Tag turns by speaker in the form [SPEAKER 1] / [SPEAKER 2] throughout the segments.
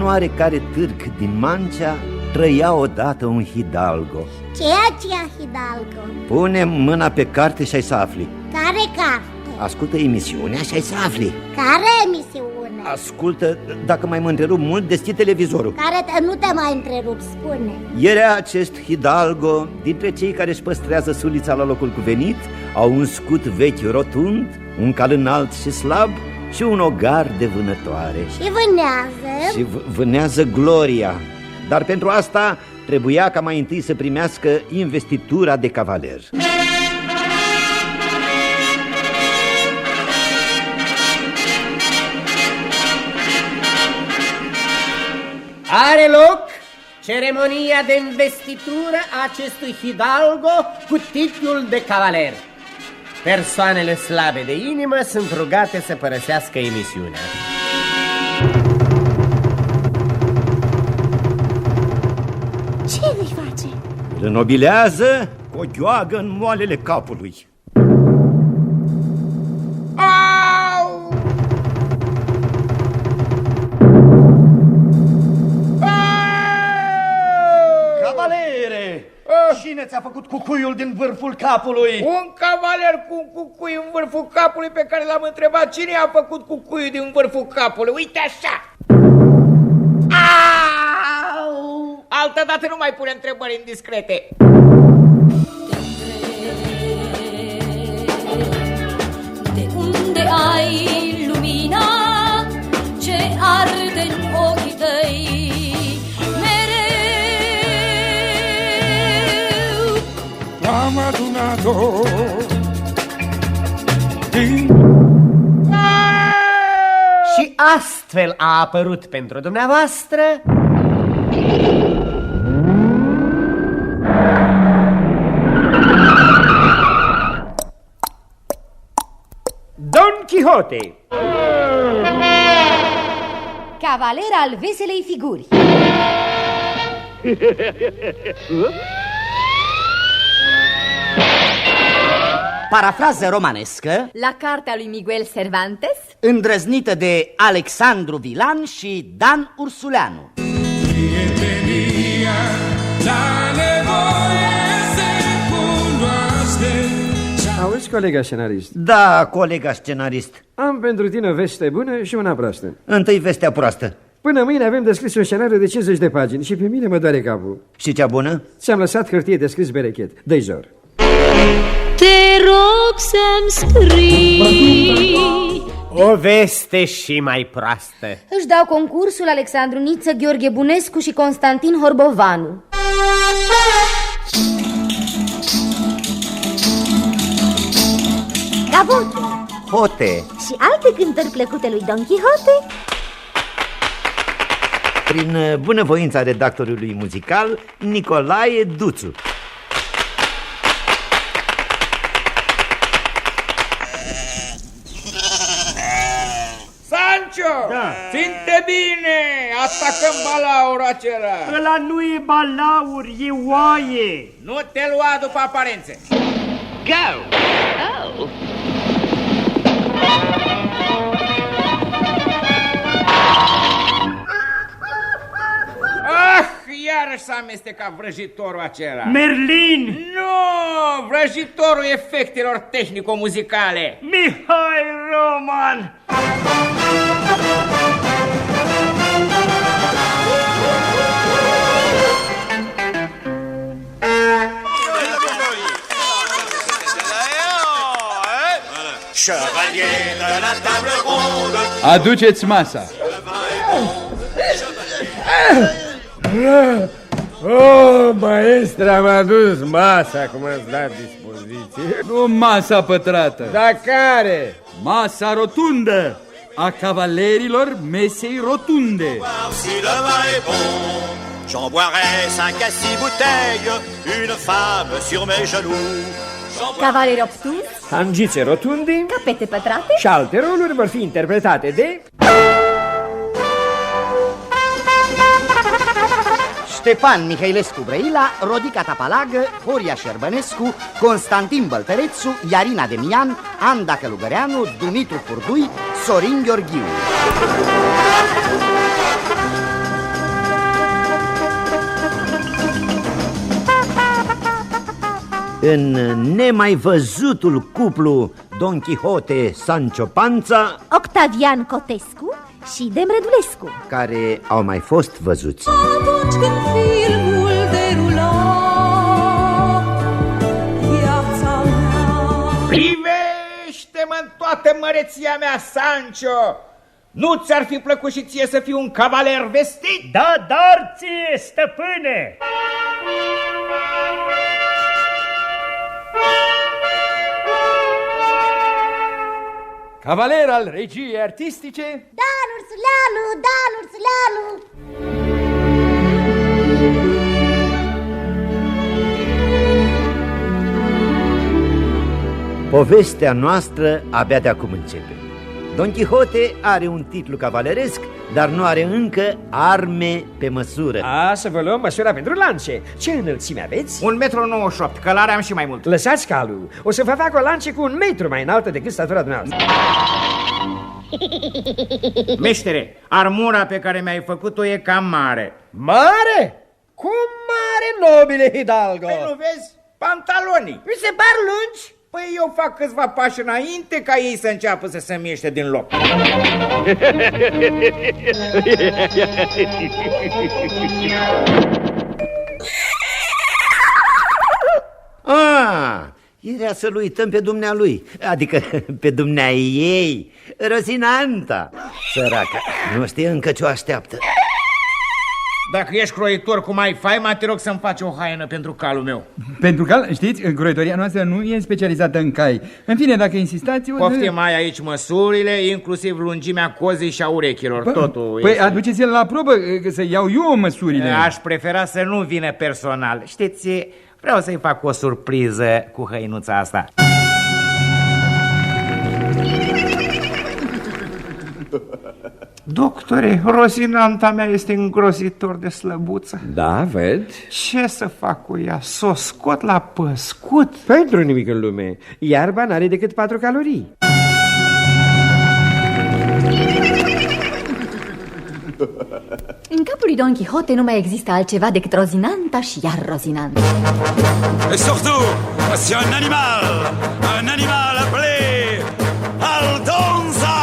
[SPEAKER 1] oarecare târg din Mancea trăia odată un hidalgo.
[SPEAKER 2] Ce e aceea hidalgo?
[SPEAKER 1] Pune mâna pe carte și ai să afli.
[SPEAKER 2] Care carte?
[SPEAKER 1] Ascultă emisiunea și ai să afli.
[SPEAKER 2] Care emisiune?
[SPEAKER 1] Ascultă, dacă mai mă întrerup mult, deschid televizorul.
[SPEAKER 2] Nu te mai întrerup, spune.
[SPEAKER 1] Era acest hidalgo dintre cei care își păstrează sulița la locul cuvenit, au un scut vechi rotund, un cal înalt și slab și un ogar de vânătoare.
[SPEAKER 2] Și vânează?
[SPEAKER 1] Și vânează gloria. Dar pentru asta trebuia ca mai întâi să primească investitura de cavaler.
[SPEAKER 3] Are loc ceremonia de investitură a acestui hidalgo cu titlul de cavaler. Persoanele slabe de inimă sunt rugate să părăsească emisiunea.
[SPEAKER 2] Ce vei face?
[SPEAKER 1] Îl înnobilează cu o gheoagă în moalele capului.
[SPEAKER 3] Au!
[SPEAKER 1] Cavalere! Cine ți-a făcut cucuiul din vârful capului?
[SPEAKER 4] Un cavaler cu un cucui în vârful capului pe care l-am întrebat cine a făcut cucuiul din vârful capului. Uite așa! Au! Altădată nu mai pune întrebări indiscrete.
[SPEAKER 5] De unde ai lumina ce arde în ochii tăi?
[SPEAKER 6] Am adunat-o
[SPEAKER 3] Și astfel a apărut pentru dumneavoastră Don Quixote,
[SPEAKER 7] cavaler al veselei figuri.
[SPEAKER 8] Parafrază romanescă
[SPEAKER 7] La cartea lui Miguel Cervantes,
[SPEAKER 8] îndrăznită de Alexandru Vilan și Dan Ursuleanu.
[SPEAKER 9] Auzi, colega scenarist?
[SPEAKER 1] Da, colega scenarist.
[SPEAKER 9] Am pentru tine o veste bună și una proastă.
[SPEAKER 1] Întâi vestea proastă.
[SPEAKER 9] Până mâine avem de scris un scenariu de 50 de pagini și pe mine mă doare capul.
[SPEAKER 1] Și cea bună?
[SPEAKER 9] Ți-am lăsat hârtie de scris berechet. Dă-i jor.
[SPEAKER 5] Te rog să-mi scrii
[SPEAKER 3] o veste și mai proastă.
[SPEAKER 7] își dau concursul Alexandru Niță, Gheorghe Bunescu și Constantin Horbovanu.
[SPEAKER 2] Gavote
[SPEAKER 1] Hote.
[SPEAKER 2] și alte cântări plăcute lui Don Quixote.
[SPEAKER 1] Prin bunăvoința redactorului muzical Nicolae Duțu.
[SPEAKER 4] Sancho!
[SPEAKER 10] Da.
[SPEAKER 4] Ținte bine! Atacăm balaurul acela!
[SPEAKER 10] Ăla nu e balaur, e oaie.
[SPEAKER 4] Nu te lua după aparențe!
[SPEAKER 10] Go!
[SPEAKER 5] Oh.
[SPEAKER 4] Ah, iarăși s-a amestecat vrăjitorul acela!
[SPEAKER 10] Merlin!
[SPEAKER 4] Nu! Vrăjitorul efectelor tehnico-muzicale!
[SPEAKER 10] Mihai Roman!
[SPEAKER 11] Aduceți masa.
[SPEAKER 12] Oh, maestre, am adus masa, cum ați dat dispoziție.
[SPEAKER 11] Nu masa pătrată.
[SPEAKER 12] Dar care?
[SPEAKER 11] Masa rotundă a cavalerilor mesei rotunde.
[SPEAKER 13] J'en boirai 5 à 6 bouteilles, une femme sur mes genoux.
[SPEAKER 7] Cavaleri obtuzi,
[SPEAKER 12] Hangițe rotunde
[SPEAKER 7] capete pătrate
[SPEAKER 12] și alte roluri vor fi interpretate de
[SPEAKER 8] Ștefan Mihailescu Brăila, Rodica Tapalagă, Horia Șerbănescu, Constantin Băltărețu, Iarina Demian, Anda Călugăreanu, Dumitru Furdui, Sorin Gheorghiu.
[SPEAKER 1] în nemai văzutul cuplu Don Quixote-Sancho Panza,
[SPEAKER 2] Octavian Cotescu și Demrădulescu,
[SPEAKER 1] care au mai fost văzuți.
[SPEAKER 5] Atunci când filmul derula viața mea.
[SPEAKER 4] Privește-mă în toată măreția mea, Sancho! Nu ți-ar fi plăcut și ție să fii un cavaler vestit?
[SPEAKER 10] Da, dar ție, stăpâne!
[SPEAKER 11] Cavaler al regiei artistice?
[SPEAKER 2] Dan Ursuleanu, Dan Ursuleanu!
[SPEAKER 1] Povestea noastră abia de acum începe. Don Quixote are un titlu cavaleresc, dar nu are încă arme pe măsură.
[SPEAKER 9] Să vă luăm măsura pentru lance. Ce înălțime aveți?
[SPEAKER 4] 1,98 m, călare am și mai mult.
[SPEAKER 9] Lăsați calul. O să vă fac o lance cu 1 metru mai înaltă decât statura dumneavoastră.
[SPEAKER 4] Meștere, armura pe care mi-ai făcut-o e cam mare.
[SPEAKER 3] Mare? Cum mare, nobile Hidalgo?
[SPEAKER 4] Păi nu vezi? Pantalonii.
[SPEAKER 3] Mi se par lungi?
[SPEAKER 4] Păi eu fac câțiva pași înainte ca ei să înceapă să se miște din loc.
[SPEAKER 1] Irea să-l uităm pe dumnealui, adică pe dumnea ei, Rosinanta. Săraca, nu știe încă ce o așteaptă.
[SPEAKER 4] Dacă ești croitor cu mai faima, te rog să-mi faci o haină pentru calul meu.
[SPEAKER 11] Pentru cal, știți, croitoria noastră nu e specializată în cai. În fine, dacă insistați...
[SPEAKER 4] Poftim, mai aici măsurile, inclusiv lungimea cozii și a urechilor, totul.
[SPEAKER 11] Păi aduceți-l la probă, să iau eu măsurile.
[SPEAKER 4] Aș prefera să nu vină personal. Știți, vreau să-i fac o surpriză cu hăinuța asta. Doctore, Rosinanta mea este îngrozitor de slăbuță.
[SPEAKER 9] Da, văd.
[SPEAKER 4] Ce să fac cu ea? S-o scot la păscut?
[SPEAKER 9] Pentru nimic în lume. Iarba n-are decât 4 calorii.
[SPEAKER 5] În capul lui Don Quixote nu mai există altceva decât Rosinanta și iar Rosinanta.
[SPEAKER 13] Et surtout, c'est un animal appelé Aldonza.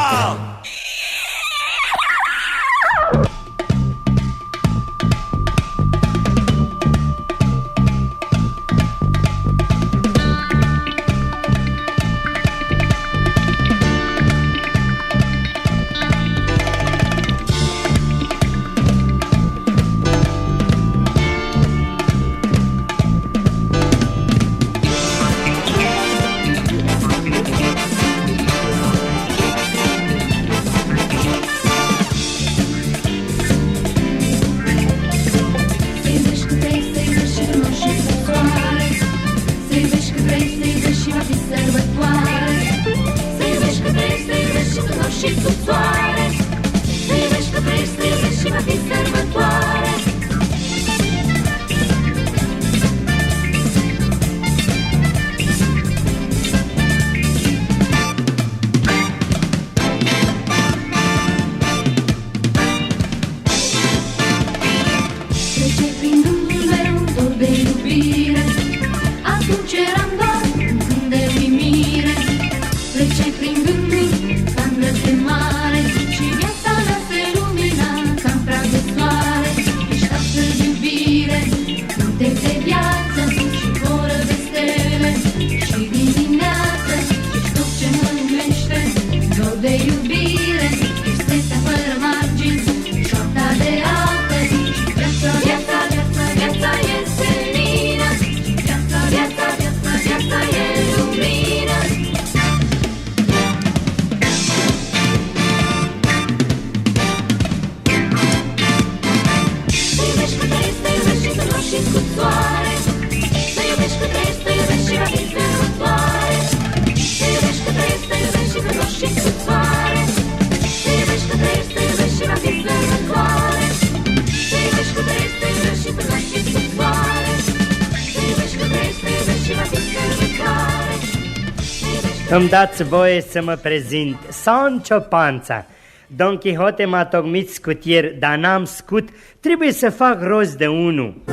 [SPEAKER 10] Îmi dați voie să mă prezint, Sancho Panza. Don Quixote m-a tocmit scutier, dar n-am scut, trebuie să fac rost de unul.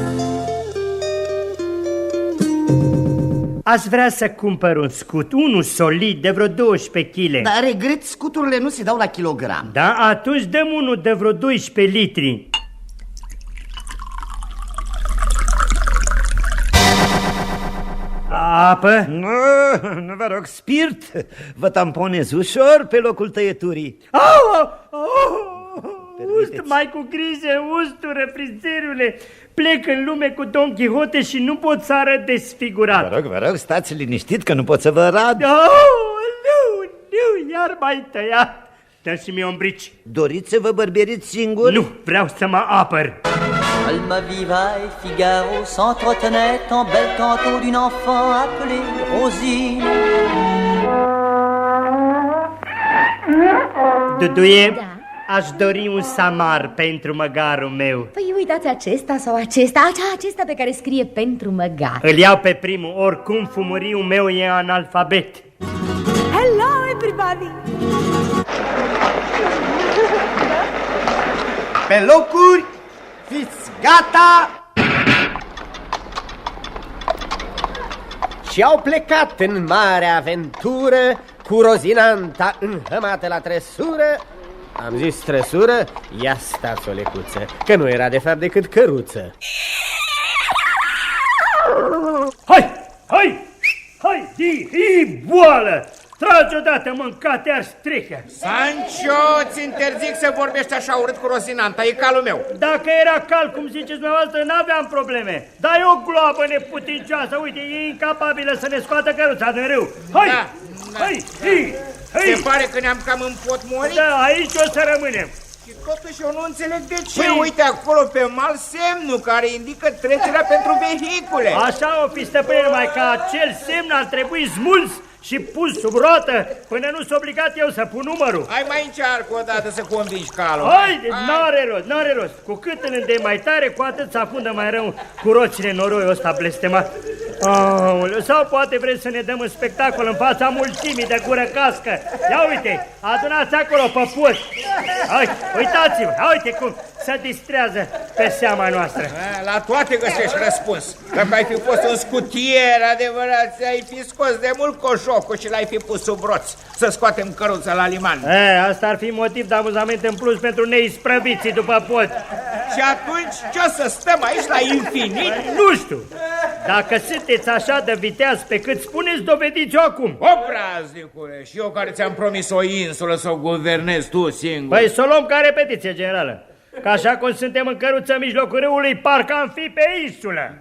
[SPEAKER 10] Aș vrea să cumpăr un scut, unul solid, de vreo 12 kg.
[SPEAKER 8] Dar regret, scuturile nu se dau la kilogram.
[SPEAKER 10] Da, atunci dăm unul de vreo 12 litri. Apă?
[SPEAKER 1] Nu vă rog, spirit. Vă tamponez ușor pe locul tăieturii.
[SPEAKER 10] Ust, mai cu grijă, ustură, frițerule. Plec în lume cu Don Quixote și nu pot să arăt desfigurat.
[SPEAKER 1] Vă rog, stați liniștit că nu pot să vă rad.
[SPEAKER 10] Nu, iar mai tăiat. Dă și mie ombrici.
[SPEAKER 1] Doriți să vă bărberiți singur?
[SPEAKER 10] Nu, vreau să mă apăr.
[SPEAKER 14] Alma Viva et Figaro s'entretenaient en bel canto d'une enfant appelée Rosine.
[SPEAKER 10] Duduie, aș dori un samar pentru măgarul meu.
[SPEAKER 7] Păi uitați acesta sau acesta, acesta pe care scrie pentru măgar.
[SPEAKER 10] Îl iau pe primul, oricum fumuriul meu e analfabet.
[SPEAKER 15] Hello everybody!
[SPEAKER 8] Pe locuri, fiți gata!
[SPEAKER 3] Și au plecat în mare aventură cu Rozinanta înhămată la trăsură. Am zis trăsură? Ia stați o lecuță, că nu era de fapt decât căruță.
[SPEAKER 10] Hai, boală! Tragi odată, mâncate, ar strică.
[SPEAKER 4] Sancho, ți interzic să vorbești așa urât cu Rozinanta, e calul meu.
[SPEAKER 10] Dacă era cal, cum ziceți dumneavoastră, n-aveam probleme. Dar e o gloabă neputincioasă, uite, e incapabilă să ne scoată căruța din râu. Hai!
[SPEAKER 4] Se pare că ne-am cam împotmolit?
[SPEAKER 10] Da, aici o să rămânem.
[SPEAKER 4] Și totuși eu nu înțeleg de ce. Uite acolo pe mal semnul care indică trecerea pentru vehicule.
[SPEAKER 10] Așa o fi, stăpâne, numai că acel semn ar trebui smuls și pus sub roată până nu s-a obligat eu să pun numărul.
[SPEAKER 4] Hai mai încearcă o dată să convingi calul.
[SPEAKER 10] Haide, n-are rost. Cu cât îl îndei mai tare, cu atât se afundă mai rău cu roțile noroiul ăsta blestemat. Sau poate vreți să ne dăm un spectacol în fața mulțimii de gură cască. Ia uite, adunați acolo pe pod. Hai, uitați-vă, uite cum se distrează pe seama noastră.
[SPEAKER 4] La toate găsești răspuns. Dacă ai fi fost un scutier adevărat, ți-ai fi scos de mult coșocul și l-ai fi pus sub roți să scoatem căruța la liman.
[SPEAKER 10] Asta ar fi motiv de amuzament în plus pentru neisprăviții după pod.
[SPEAKER 4] Și atunci ce o să stăm aici la infinit?
[SPEAKER 10] Nu știu. Dacă sunteți așa de viteaz pe cât spuneți, dovediți-o acum.
[SPEAKER 4] O, praznicule, și eu care ți-am promis o insulă să o guvernezi tu singur.
[SPEAKER 10] Păi să o luăm ca repetiție generală. Că așa cum suntem în căruță în mijlocul râului, parcă am fi pe insulă.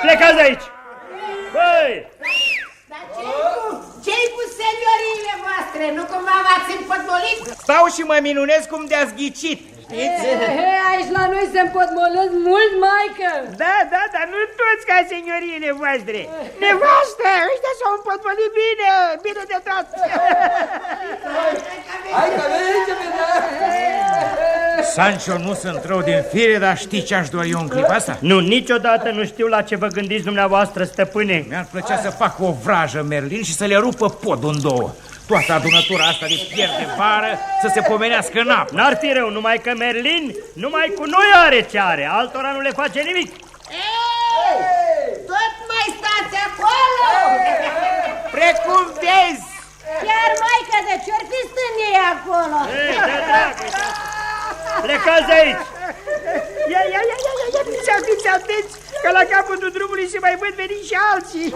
[SPEAKER 10] Plecați de aici! Băi!
[SPEAKER 15] Ce-i cu seniorile voastre? Nu cumva v-ați împotmolit?
[SPEAKER 4] Stau și mă minunez cum de-ați ghicit, știți?
[SPEAKER 15] Aici la noi se împotmolesc mult, maică.
[SPEAKER 16] Da, dar nu toți ca senioriile voastre. Nevastă, ăștia s-au împotmolit bine de tot.
[SPEAKER 6] Hai că vezi,
[SPEAKER 4] Sancho, nu sunt rău din fire, dar știi ce aș dori eu în clipa asta?
[SPEAKER 10] Nu, niciodată nu știu la ce vă gândiți dumneavoastră, stăpâne.
[SPEAKER 4] Mi-ar plăcea să fac o vrajă Merlin și să le rupă podul în două. Toată adunătura asta de pierd de vară să se pomenească în apă.
[SPEAKER 10] N-ar fi rău, numai că Merlin numai cu noi are ce are, altora nu le face nimic.
[SPEAKER 15] Ei, tot mai stați acolo!
[SPEAKER 4] Precum vezi!
[SPEAKER 15] Chiar, maică, de ce-or fi stând ei acolo?
[SPEAKER 10] Ei, de dragă! Plecați de aici!
[SPEAKER 16] Ia, fiți atenți, că la capătul drumului se mai văd veni și alții.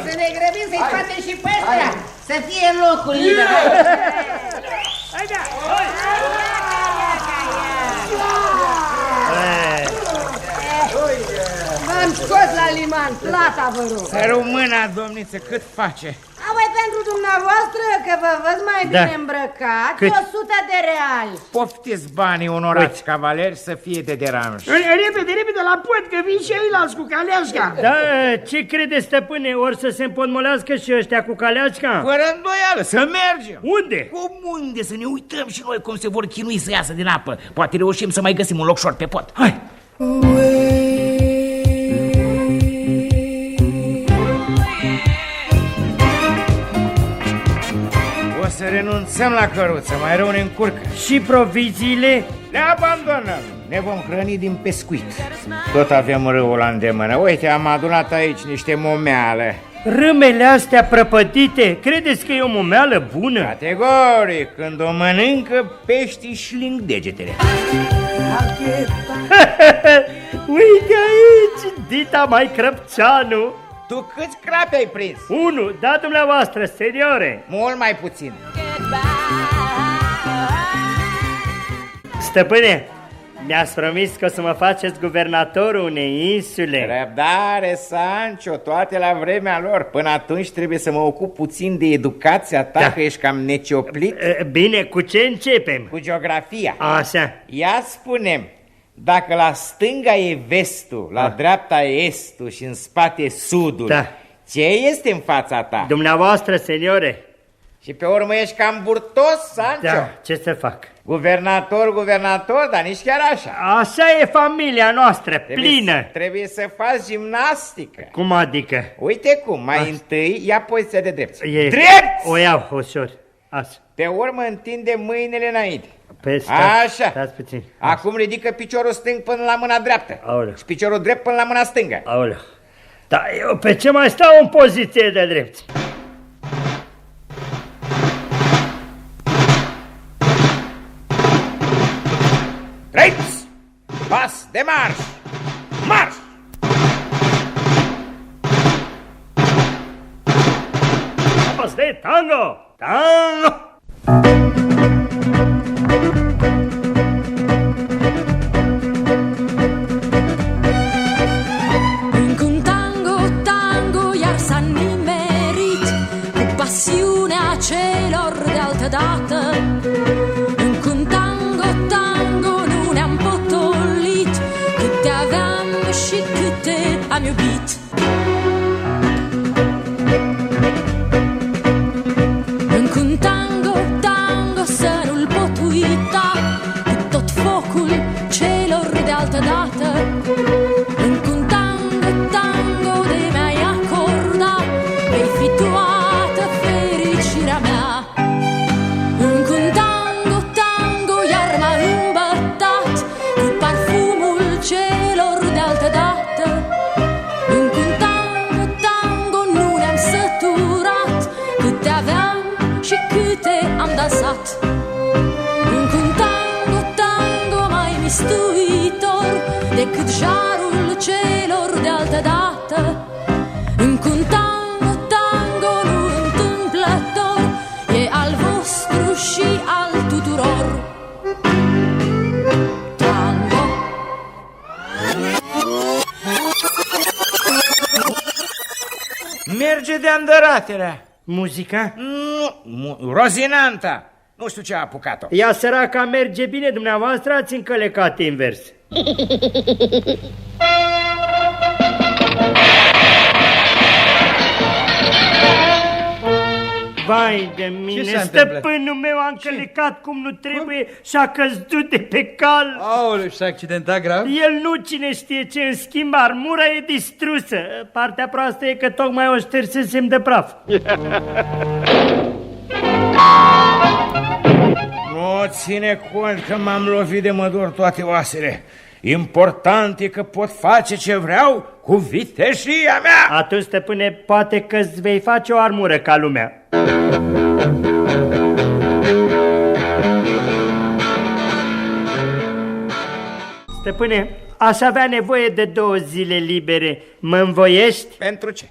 [SPEAKER 15] Să ne grăbim să-i scoatem și pe ăștia, să fie locul liber. V-am scos la liman, plata vă rog.
[SPEAKER 4] Să rămână, domniță, cât face?
[SPEAKER 15] Apoi pentru dumneavoastră, că vă văd mai bine îmbrăcat, 100 de reali.
[SPEAKER 4] Poftiți banii onorați cavaleri să fie de deranj.
[SPEAKER 16] Repede la pod, că vin și eilalți cu caleașca.
[SPEAKER 10] Da, ce crede, stăpâne, ori să se împotmolească și ăștia cu caleașca?
[SPEAKER 4] Fără îndoială, să mergem.
[SPEAKER 10] Unde?
[SPEAKER 4] Cum unde? Să ne uităm și noi cum se vor chinui să iasă din apă. Poate reușim să mai găsim un loc șor pe pod. Hai! renunțăm la căruță, mai rău ne încurcă.
[SPEAKER 10] Și proviziile?
[SPEAKER 4] Le abandonăm, ne vom hrăni din pescuit. Tot avem râul la îndemână. Uite, am adunat aici niște momeală.
[SPEAKER 10] Râmele astea prăpădite, credeți că e o momeală bună?
[SPEAKER 4] Categoric, când o mănâncă, peștii șling degetele.
[SPEAKER 10] Uite aici, Dita mai Crăpceanu.
[SPEAKER 4] Tu câți crapi ai prins?
[SPEAKER 10] 1, da dumneavoastră, seniore.
[SPEAKER 4] Mult mai puțin.
[SPEAKER 10] Stăpâne, mi-ați promis că o să mă faceți guvernatorul unei insule.
[SPEAKER 4] Răbdare, Sancio, toate la vremea lor. Până atunci trebuie să mă ocup puțin de educația ta, că ești cam necioplit.
[SPEAKER 10] Bine, cu ce începem?
[SPEAKER 4] Cu geografia.
[SPEAKER 10] Așa.
[SPEAKER 4] Ia spunem, dacă la stânga e vestul, la dreapta e estul și în spate sudul, ce este în fața ta?
[SPEAKER 10] Dumneavoastră, seniore.
[SPEAKER 4] Și pe urmă ești cam burtos, Sancho?
[SPEAKER 10] Da, ce să fac?
[SPEAKER 4] Guvernator, dar nici chiar așa.
[SPEAKER 10] Așa e familia noastră, plină.
[SPEAKER 4] Trebuie să faci gimnastică.
[SPEAKER 10] Cum adică?
[SPEAKER 4] Uite cum, mai întâi ia poziția de drept.
[SPEAKER 10] Drept! O iau, ușor. Așa.
[SPEAKER 4] Pe urmă întinde mâinile înainte.
[SPEAKER 10] Așa. Stați puțin.
[SPEAKER 4] Acum ridică piciorul stâng până la mâna dreaptă.
[SPEAKER 10] Aoleu.
[SPEAKER 4] Și piciorul drept până la mâna stângă.
[SPEAKER 10] Aoleu. Dar eu pe ce mai stau în poziție de drept?
[SPEAKER 4] Drept! Pas de marș! Marș!
[SPEAKER 10] Pas de tango! Tango!
[SPEAKER 17] Încă un tango, iar s-a nimerit cu pasiunea celor de altă dată. Încă un tango, nu ne-am potolit, câte aveam și câte am iubit. Încă un tango, să nu-l pot uita, cu tot focul celor de altă dată. Încă un tango de mi-ai acorda, vei fi toată fericirea mea. Încă un tango, iar m-a îmbătat cu parfumul celor de altă dată. Încă un tango, nu ne-am săturat, câte aveam și câte am dansat. Încă un tango, mai mistuitor decât jarul celor de altă dată. Încă un tango, nu întâmplător, e al vostru și al tuturor. Tango.
[SPEAKER 4] Merge de îndăratelea.
[SPEAKER 10] Muzica?
[SPEAKER 4] Nu, Rozinanta. Nu știu ce a apucat-o.
[SPEAKER 10] Ea săraca merge bine, dumneavoastră ați încălecat invers. Vai de mine, stăpânul meu a încălecat cum nu trebuie și a căzut de pe cal.
[SPEAKER 11] Aoleu, și-a accidentat grav?
[SPEAKER 10] El nu, cine știe ce, în schimb armura e distrusă. Partea proastă e că tocmai o ștersesem de praf.
[SPEAKER 4] Nu ține cont că m-am lovit de mă dor toate oasele. Important e că pot face ce vreau cu viteșia mea.
[SPEAKER 10] Atunci, stăpâne, poate că îți vei face o armură ca lumea. Stăpâne, aș avea nevoie de 2 zile libere. Mă învoiești?
[SPEAKER 4] Pentru ce?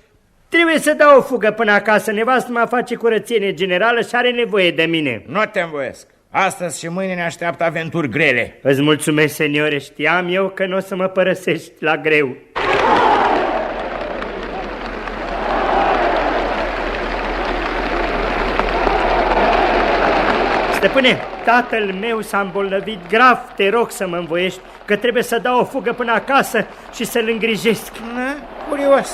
[SPEAKER 10] Trebuie să dau o fugă până acasă. Nevastă mă face curățenie generală și are nevoie de mine.
[SPEAKER 4] Nu te învoiesc. Astăzi și mâine ne așteaptă aventuri grele.
[SPEAKER 10] Îți mulțumesc, seniore. Știam eu că nu o să mă părăsești la greu. Stăpâne, tatăl meu s-a îmbolnăvit grav. Te rog să mă învoiești, că trebuie să dau o fugă până acasă și să-l îngrijesc.
[SPEAKER 4] Curios.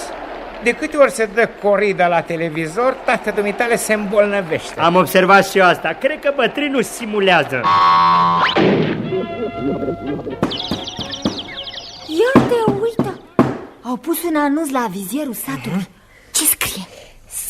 [SPEAKER 4] De câte ori se dă corida la televizor, tată dumitale se îmbolnăvește.
[SPEAKER 10] Am observat și eu asta. Cred că bătrânul simulează.
[SPEAKER 5] Ia te uită! Au pus un anunț la avizierul satului. Ce scrie?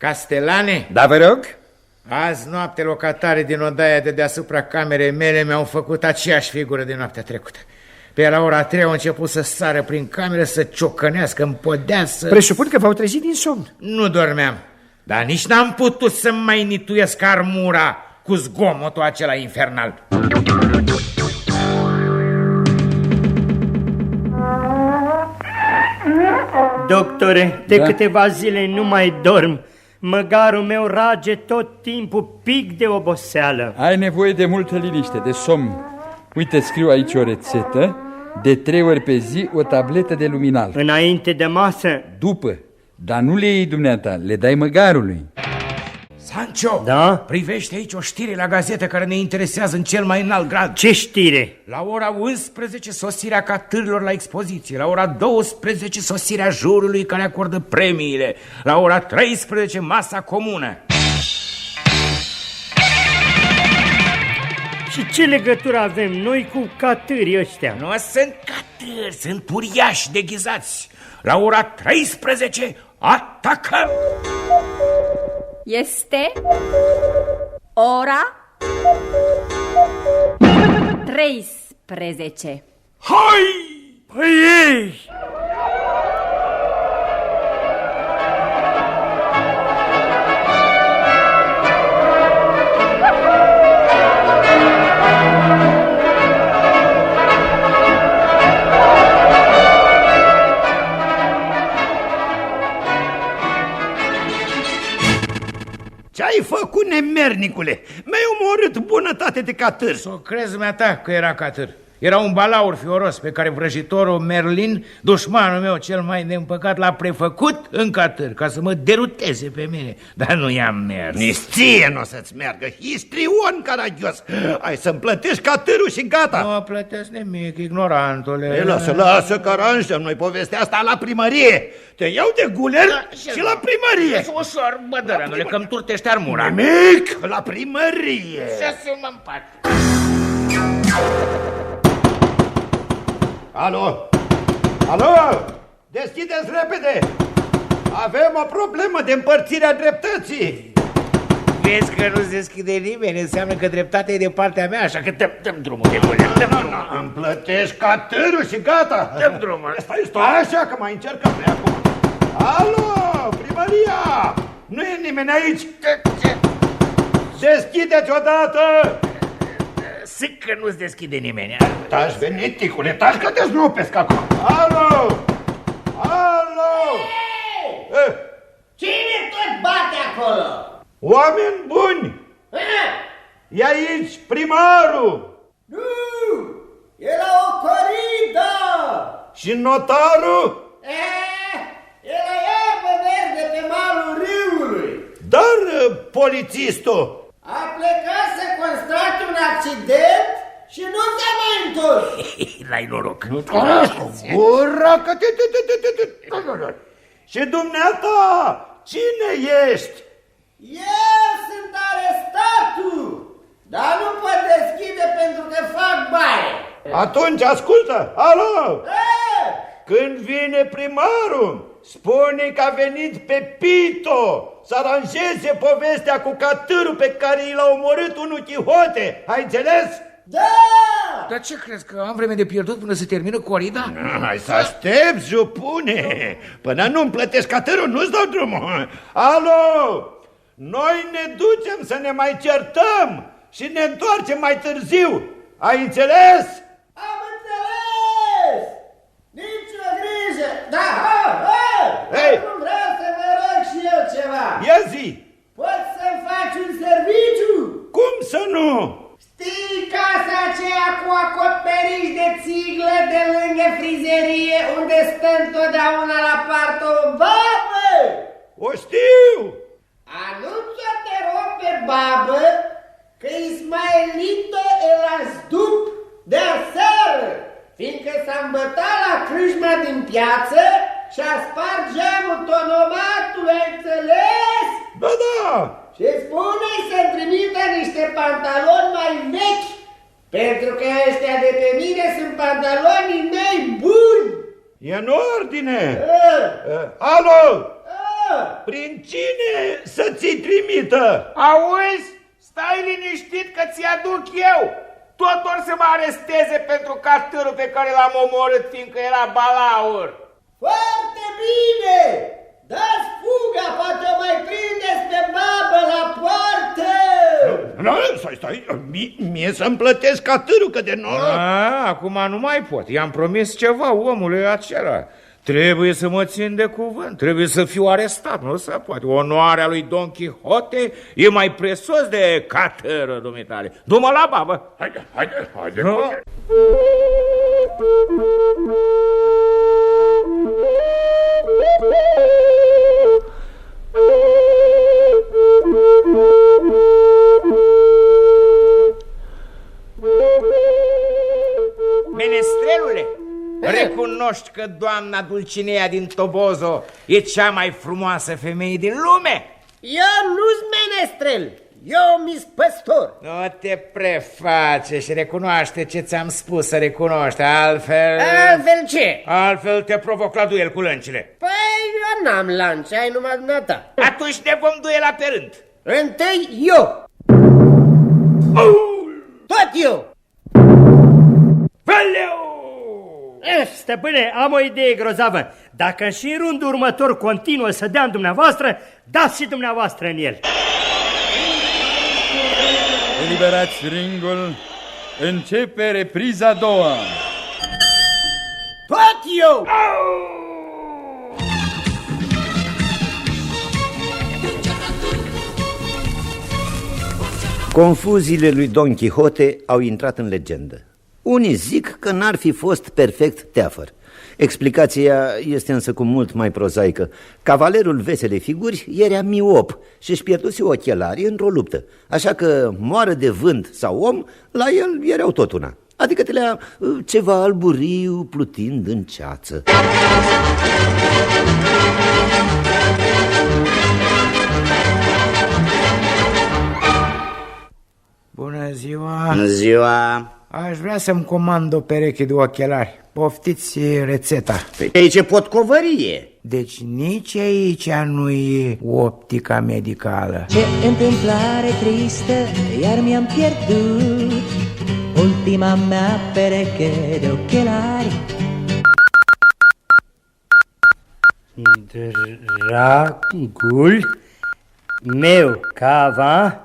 [SPEAKER 4] Castelane?
[SPEAKER 9] Da, vă rog?
[SPEAKER 4] Azi noapte locatarii din odaia de deasupra camerei mele mi-au făcut aceeași figură de noaptea trecută. Pe la ora 3 au început să sară prin cameră, să ciocănească în podea, să...
[SPEAKER 9] Presupun că v-au trezit din somn.
[SPEAKER 4] Nu dormeam, dar nici n-am putut să mai nituiesc armura cu zgomotul acela infernal.
[SPEAKER 10] Doctore, de câteva zile nu mai dorm. Măgarul meu rage tot timpul, pic de oboseală.
[SPEAKER 11] Ai nevoie de multă liniște, de somn. Uite, scriu aici o rețetă. De 3 ori pe zi o tabletă de luminal.
[SPEAKER 10] Înainte de masă?
[SPEAKER 11] După. Dar nu le iei dumneata, le dai măgarului.
[SPEAKER 4] Sancho,
[SPEAKER 10] da?
[SPEAKER 4] Privește aici o știre la gazetă care ne interesează în cel mai înalt grad.
[SPEAKER 10] Ce știre?
[SPEAKER 4] La ora 11 sosirea catârilor la expoziție, la ora 12 sosirea jurului care acordă premiile, la ora 13 masa comună.
[SPEAKER 10] Și ce legătură avem noi cu catârii ăștia?
[SPEAKER 4] Nu sunt catâri, sunt uriași deghizați. La ora 13 atacăm!
[SPEAKER 5] Este ora 13.
[SPEAKER 4] Hai!
[SPEAKER 10] Păi ei!
[SPEAKER 1] Ce-ai făcut, nemernicule? Mi-ai omorât bunătate de catâr.
[SPEAKER 4] S-o crezi dumneata că era catâr. Era un balaur fioros pe care vrăjitorul Merlin, dușmanul meu cel mai neîmpăcat, l-a prefăcut în catâr ca să mă deruteze pe mine. Dar nu i-am mers.
[SPEAKER 1] Nici ție n-o să-ți meargă, histrion caragios. Hai să-mi plătești catârul și gata.
[SPEAKER 4] Nu plătesc nimic, ignorantule.
[SPEAKER 1] Ei, lasă, că aranjăm noi povestea asta la primărie. Te iau de guler și la primărie.
[SPEAKER 4] Ești ușor, bădăranule, că-mi turtește armura.
[SPEAKER 1] Nimic, la primărie.
[SPEAKER 4] Să-mă în pat.
[SPEAKER 1] Alo? Alo? Deschideți repede! Avem o problemă de împărțire a dreptății.
[SPEAKER 4] Vezi că nu se deschide nimeni, înseamnă că dreptatea e de partea mea, așa că dăm drumul de guler, dăm drumul.
[SPEAKER 1] Îmi plătești catârul și gata.
[SPEAKER 4] Dăm drumul.
[SPEAKER 1] Stai așa că mai încercăm noi acum. Alo, primăria! Nu e nimeni aici? Deschideți odată!
[SPEAKER 4] Zic că nu-ți deschide nimeni.
[SPEAKER 1] Taci, veniticule, taci că te znupesc acum. Alo! Alo!
[SPEAKER 3] Cine tot bate acolo?
[SPEAKER 1] Oameni buni! E aici primarul!
[SPEAKER 3] Nu! Era o corida!
[SPEAKER 1] Și notarul?
[SPEAKER 3] Era iarbă verde pe malul râului.
[SPEAKER 1] Dar polițistul?
[SPEAKER 3] A plecat să constate un accident și nu s-a mai întors.
[SPEAKER 4] L-ai noroc.
[SPEAKER 1] Ura, că Și dumneata, cine ești?
[SPEAKER 3] Eu sunt arestatul, dar nu pot deschide pentru că fac baie.
[SPEAKER 1] Atunci ascultă, alo! Când vine primarul, spune că a venit pe Pito să aranjeze povestea cu catârul pe care i l-a omorât unul Chihote. Ai înțeles?
[SPEAKER 3] Da!
[SPEAKER 4] Dar ce crezi, că am vreme de pierdut până se termină corida?
[SPEAKER 1] Hai să aștepți, jupune. Până nu-mi plătești catârul, nu-ți dau drumul. Alo! Noi ne ducem să ne mai certăm și ne întoarcem mai târziu. Ai înțeles?
[SPEAKER 3] Am înțeles! Nici o grijă! Da, nu vreau să vă rog și eu ceva.
[SPEAKER 1] Ia zi!
[SPEAKER 3] Poți să-mi faci un serviciu?
[SPEAKER 1] Cum să nu?
[SPEAKER 3] Știi casa aceea cu acoperiș de țiglă de lângă frizerie unde stă întotdeauna la partă o babă?
[SPEAKER 1] O știu!
[SPEAKER 3] Anunță, te rog pe babă că Ismaelito e la zdup de aseară, fiindcă s-a îmbătat la crâșma din piață și a spart geamul tonomatului, ai înțeles?
[SPEAKER 1] Da, da!
[SPEAKER 3] Și spune-i să-mi trimită niște pantaloni mai vechi, pentru că ăștia de pe mine sunt pantalonii mei buni.
[SPEAKER 1] E în ordine! Alo! Prin cine să ți trimită?
[SPEAKER 4] Auzi? Stai liniștit că ți-aduc eu. Tot or să mă aresteze pentru catârul pe care l-am omorât, fiindcă era balaur.
[SPEAKER 3] Foarte bine! Dați fuga, poate o mai prindeți pe babă la poartă!
[SPEAKER 1] Nu, stai, mie să-mi plătesc catârul, că de noroc.
[SPEAKER 4] Acum nu mai pot, i-am promis ceva omului acela. Trebuie să mă țin de cuvânt, trebuie să fiu arestat, nu se poate. Onoarea lui Don Quixote e mai presus de catără, dumitale. Du-mă la babă. Haide. No? Menestrelule, recunoști că doamna Dulcinea din Tobozo e cea mai frumoasă femeie din lume?
[SPEAKER 3] Eu nu-s menestrel, eu mi-s păstor.
[SPEAKER 4] Nu te preface și recunoaște ce ți-am spus să recunoști, altfel...
[SPEAKER 3] Altfel ce?
[SPEAKER 4] Altfel te provoc la duel cu lăncile.
[SPEAKER 3] Păi eu n-am lance, ai numai dumneata.
[SPEAKER 4] Atunci ne vom duela pe rând.
[SPEAKER 3] Întâi eu. Tot eu.
[SPEAKER 10] Stăpâne, am o idee grozavă. Dacă și în rândul următor continuă să dea în dumneavoastră, dați și dumneavoastră în el.
[SPEAKER 11] Eliberați ringul. Începe repriza a doua.
[SPEAKER 3] Tot eu!
[SPEAKER 18] Confuziile lui Don Quixote au intrat în legendă. Unii zic că n-ar fi fost perfect teafăr. Explicația este însă cu mult mai prozaică. Cavalerul Veselei Figuri era miop și își pierduse ochelarii într-o luptă. Așa că, moară de vânt sau om, la el erau tot una. Adică telea ceva alburiu plutind în ceață.
[SPEAKER 4] Bună ziua!
[SPEAKER 18] Bună ziua!
[SPEAKER 4] Aș vrea să-mi comand o pereche de ochelari. Poftiți rețeta.
[SPEAKER 18] Pe aici e potcovărie.
[SPEAKER 4] Deci nici aici nu e optica medicală.
[SPEAKER 14] Ce întâmplare tristă, iar mi-am pierdut ultima mea pereche de ochelari.
[SPEAKER 10] Dragul meu cavaler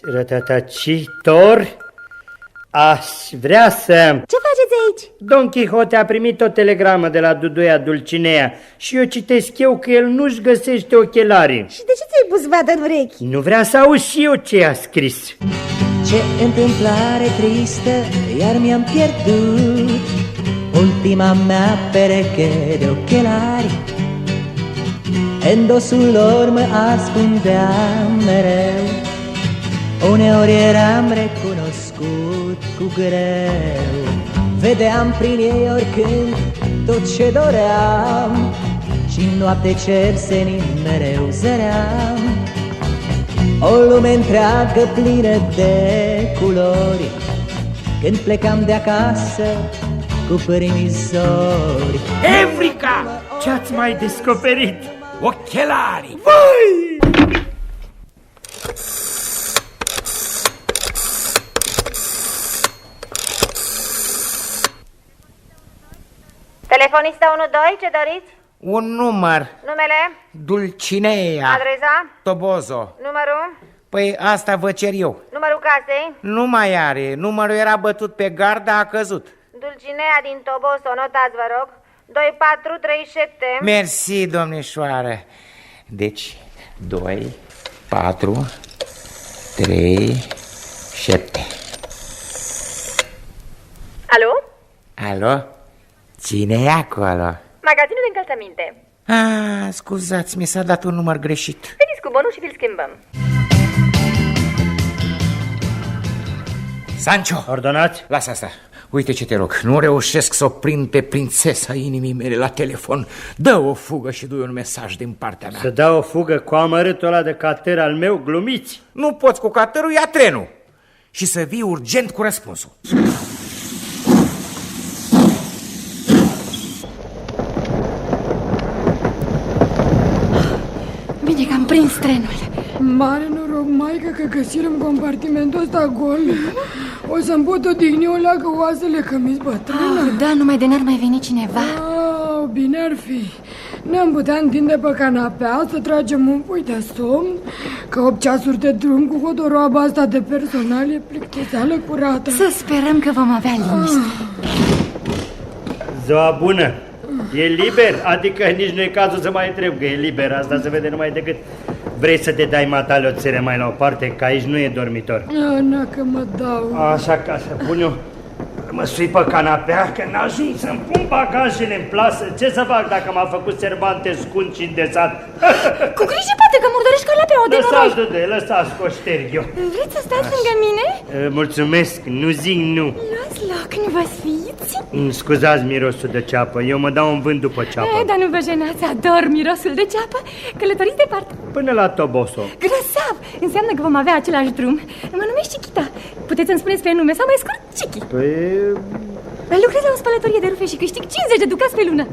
[SPEAKER 10] rătăcitor, aș vrea să...
[SPEAKER 2] Ce faceți aici?
[SPEAKER 10] Don Quixote a primit o telegramă de la Duduia Dulcinea și eu citesc eu că el nu-și găsește ochelarii.
[SPEAKER 2] Și de ce ți-ai pus vadă în urechi?
[SPEAKER 10] Nu vrea să auzi și eu ce a scris.
[SPEAKER 14] Ce întâmplare tristă, iar mi-am pierdut ultima mea pereche de ochelari. În dosul lor mă ascundeam mereu, uneori eram recunoscut cu greu. Vedeam prin ei oricând tot ce doream și în noapte cer senin mereu zăream. O lume întreagă plină de culori, când plecam de acasă cu primii zori.
[SPEAKER 10] Evrica! Ce-ați mai descoperit?
[SPEAKER 4] Ochelarii!
[SPEAKER 10] Voi!
[SPEAKER 7] Telefonista 12, ce doriți?
[SPEAKER 4] Un număr.
[SPEAKER 7] Numele?
[SPEAKER 4] Dulcinea.
[SPEAKER 7] Adresa?
[SPEAKER 4] Tobozo.
[SPEAKER 7] Numărul?
[SPEAKER 4] Păi asta vă cer eu.
[SPEAKER 7] Numărul casei?
[SPEAKER 4] Nu mai are. Numărul era bătut pe gard, dar a căzut.
[SPEAKER 7] Dulcinea din Tobozo, notați, vă rog. 2437.
[SPEAKER 4] Mersi, domnișoară. Deci, 2, 4, 3, 7.
[SPEAKER 5] Alo?
[SPEAKER 4] Alo? Cine e acolo?
[SPEAKER 5] Magazinul de încălțăminte.
[SPEAKER 4] Scuzați, mi s-a dat un număr greșit.
[SPEAKER 5] Veniți cu bonul și vi-l schimbăm.
[SPEAKER 4] Sancho!
[SPEAKER 10] Ordonați?
[SPEAKER 4] Lasă asta. Uite ce te rog, nu reușesc să o prind pe prințesa inimii mele la telefon. Dă o fugă și du-i un mesaj din partea mea.
[SPEAKER 10] Să dau o fugă cu amărâtul ăla de catăr al meu, glumiți?
[SPEAKER 4] Nu poți cu catărul, ia trenul. Și să vii urgent cu răspunsul.
[SPEAKER 5] bine că am prins trenul.
[SPEAKER 19] Mare noroc, maică, că găsirăm compartimentul ăsta gol. O să-mi pot odihni o leagă oasele, că mi-s bătrână.
[SPEAKER 5] Da, numai de n-ar mai veni cineva.
[SPEAKER 19] Bine ar fi. Ne-am putea întinde pe canapea să tragem un pui de somn, că 8 ceasuri de drum cu hodoroaba asta de personal e plictiseală curată.
[SPEAKER 5] Să sperăm că vom avea liniște.
[SPEAKER 10] Ziua bună! E liber? Adică nici nu e cazul să mai întreb că e liber. Asta se vede numai decât vrei să te dai matale o țere mai la o parte, că aici nu e dormitor.
[SPEAKER 19] Na, că mă dau.
[SPEAKER 10] Așa, ca să pun eu, mă sui pe canapea, că n-ajung să-mi pun bagajele în plasă. Ce să fac dacă m-a făcut Cervantes scund și îndesat?
[SPEAKER 5] Cu grijă, poate că murdărești canapeaua de noroi.
[SPEAKER 10] Lăsați, Dude, lăsați, că o șterg eu.
[SPEAKER 5] Vreți să stați lângă mine?
[SPEAKER 10] Mulțumesc, nu zic nu.
[SPEAKER 5] Luați loc, nu vă sfiți?
[SPEAKER 10] Scuzați mirosul de ceapă, eu mă dau în vânt după ceapă.
[SPEAKER 5] Dar nu vă jenați, ador mirosul de ceapă. Călătoriți departe.
[SPEAKER 10] Până la Toboso.
[SPEAKER 5] Grosav! Înseamnă că vom avea același drum. Mă numesc Chiquita. Puteți să-mi spuneți pe nume sau mai scurt, Chiqui. Lucrez la o spălătorie de rufe și câștig 50 de ducați pe lună.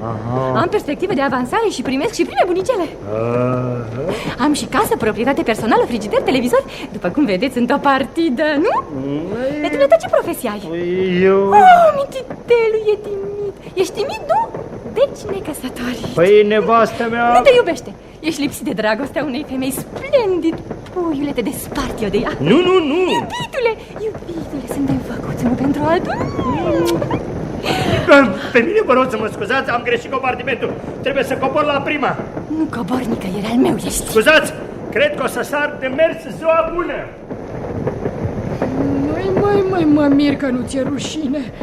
[SPEAKER 5] Am perspectivă de avansare și primesc și prime bunicele. Am și casă, proprietate personală, frigider, televizor. După cum vedeți, sunt o partidă, nu? Dumneata, ce profesie ai?
[SPEAKER 10] Eu...
[SPEAKER 5] mititelul e timid. Ești timid, nu? Deci necăsătorit.
[SPEAKER 10] Păi nevastă mea...
[SPEAKER 5] Nu te iubește. Ești lipsit de dragostea unei femei splendid. Puiule, te despart eu de ea.
[SPEAKER 10] Nu!
[SPEAKER 5] Iubitule, suntem făcuți unul pentru altul.
[SPEAKER 10] Pe mine vă rog să mă scuzați, am greșit compartimentul. Trebuie să cobor la prima.
[SPEAKER 5] Nu cobor nicăieri, al meu ești.
[SPEAKER 10] Scuzați, cred că o să sar de mers. Ziua bună.
[SPEAKER 19] Măi, mă mir că nu ți-e rușine.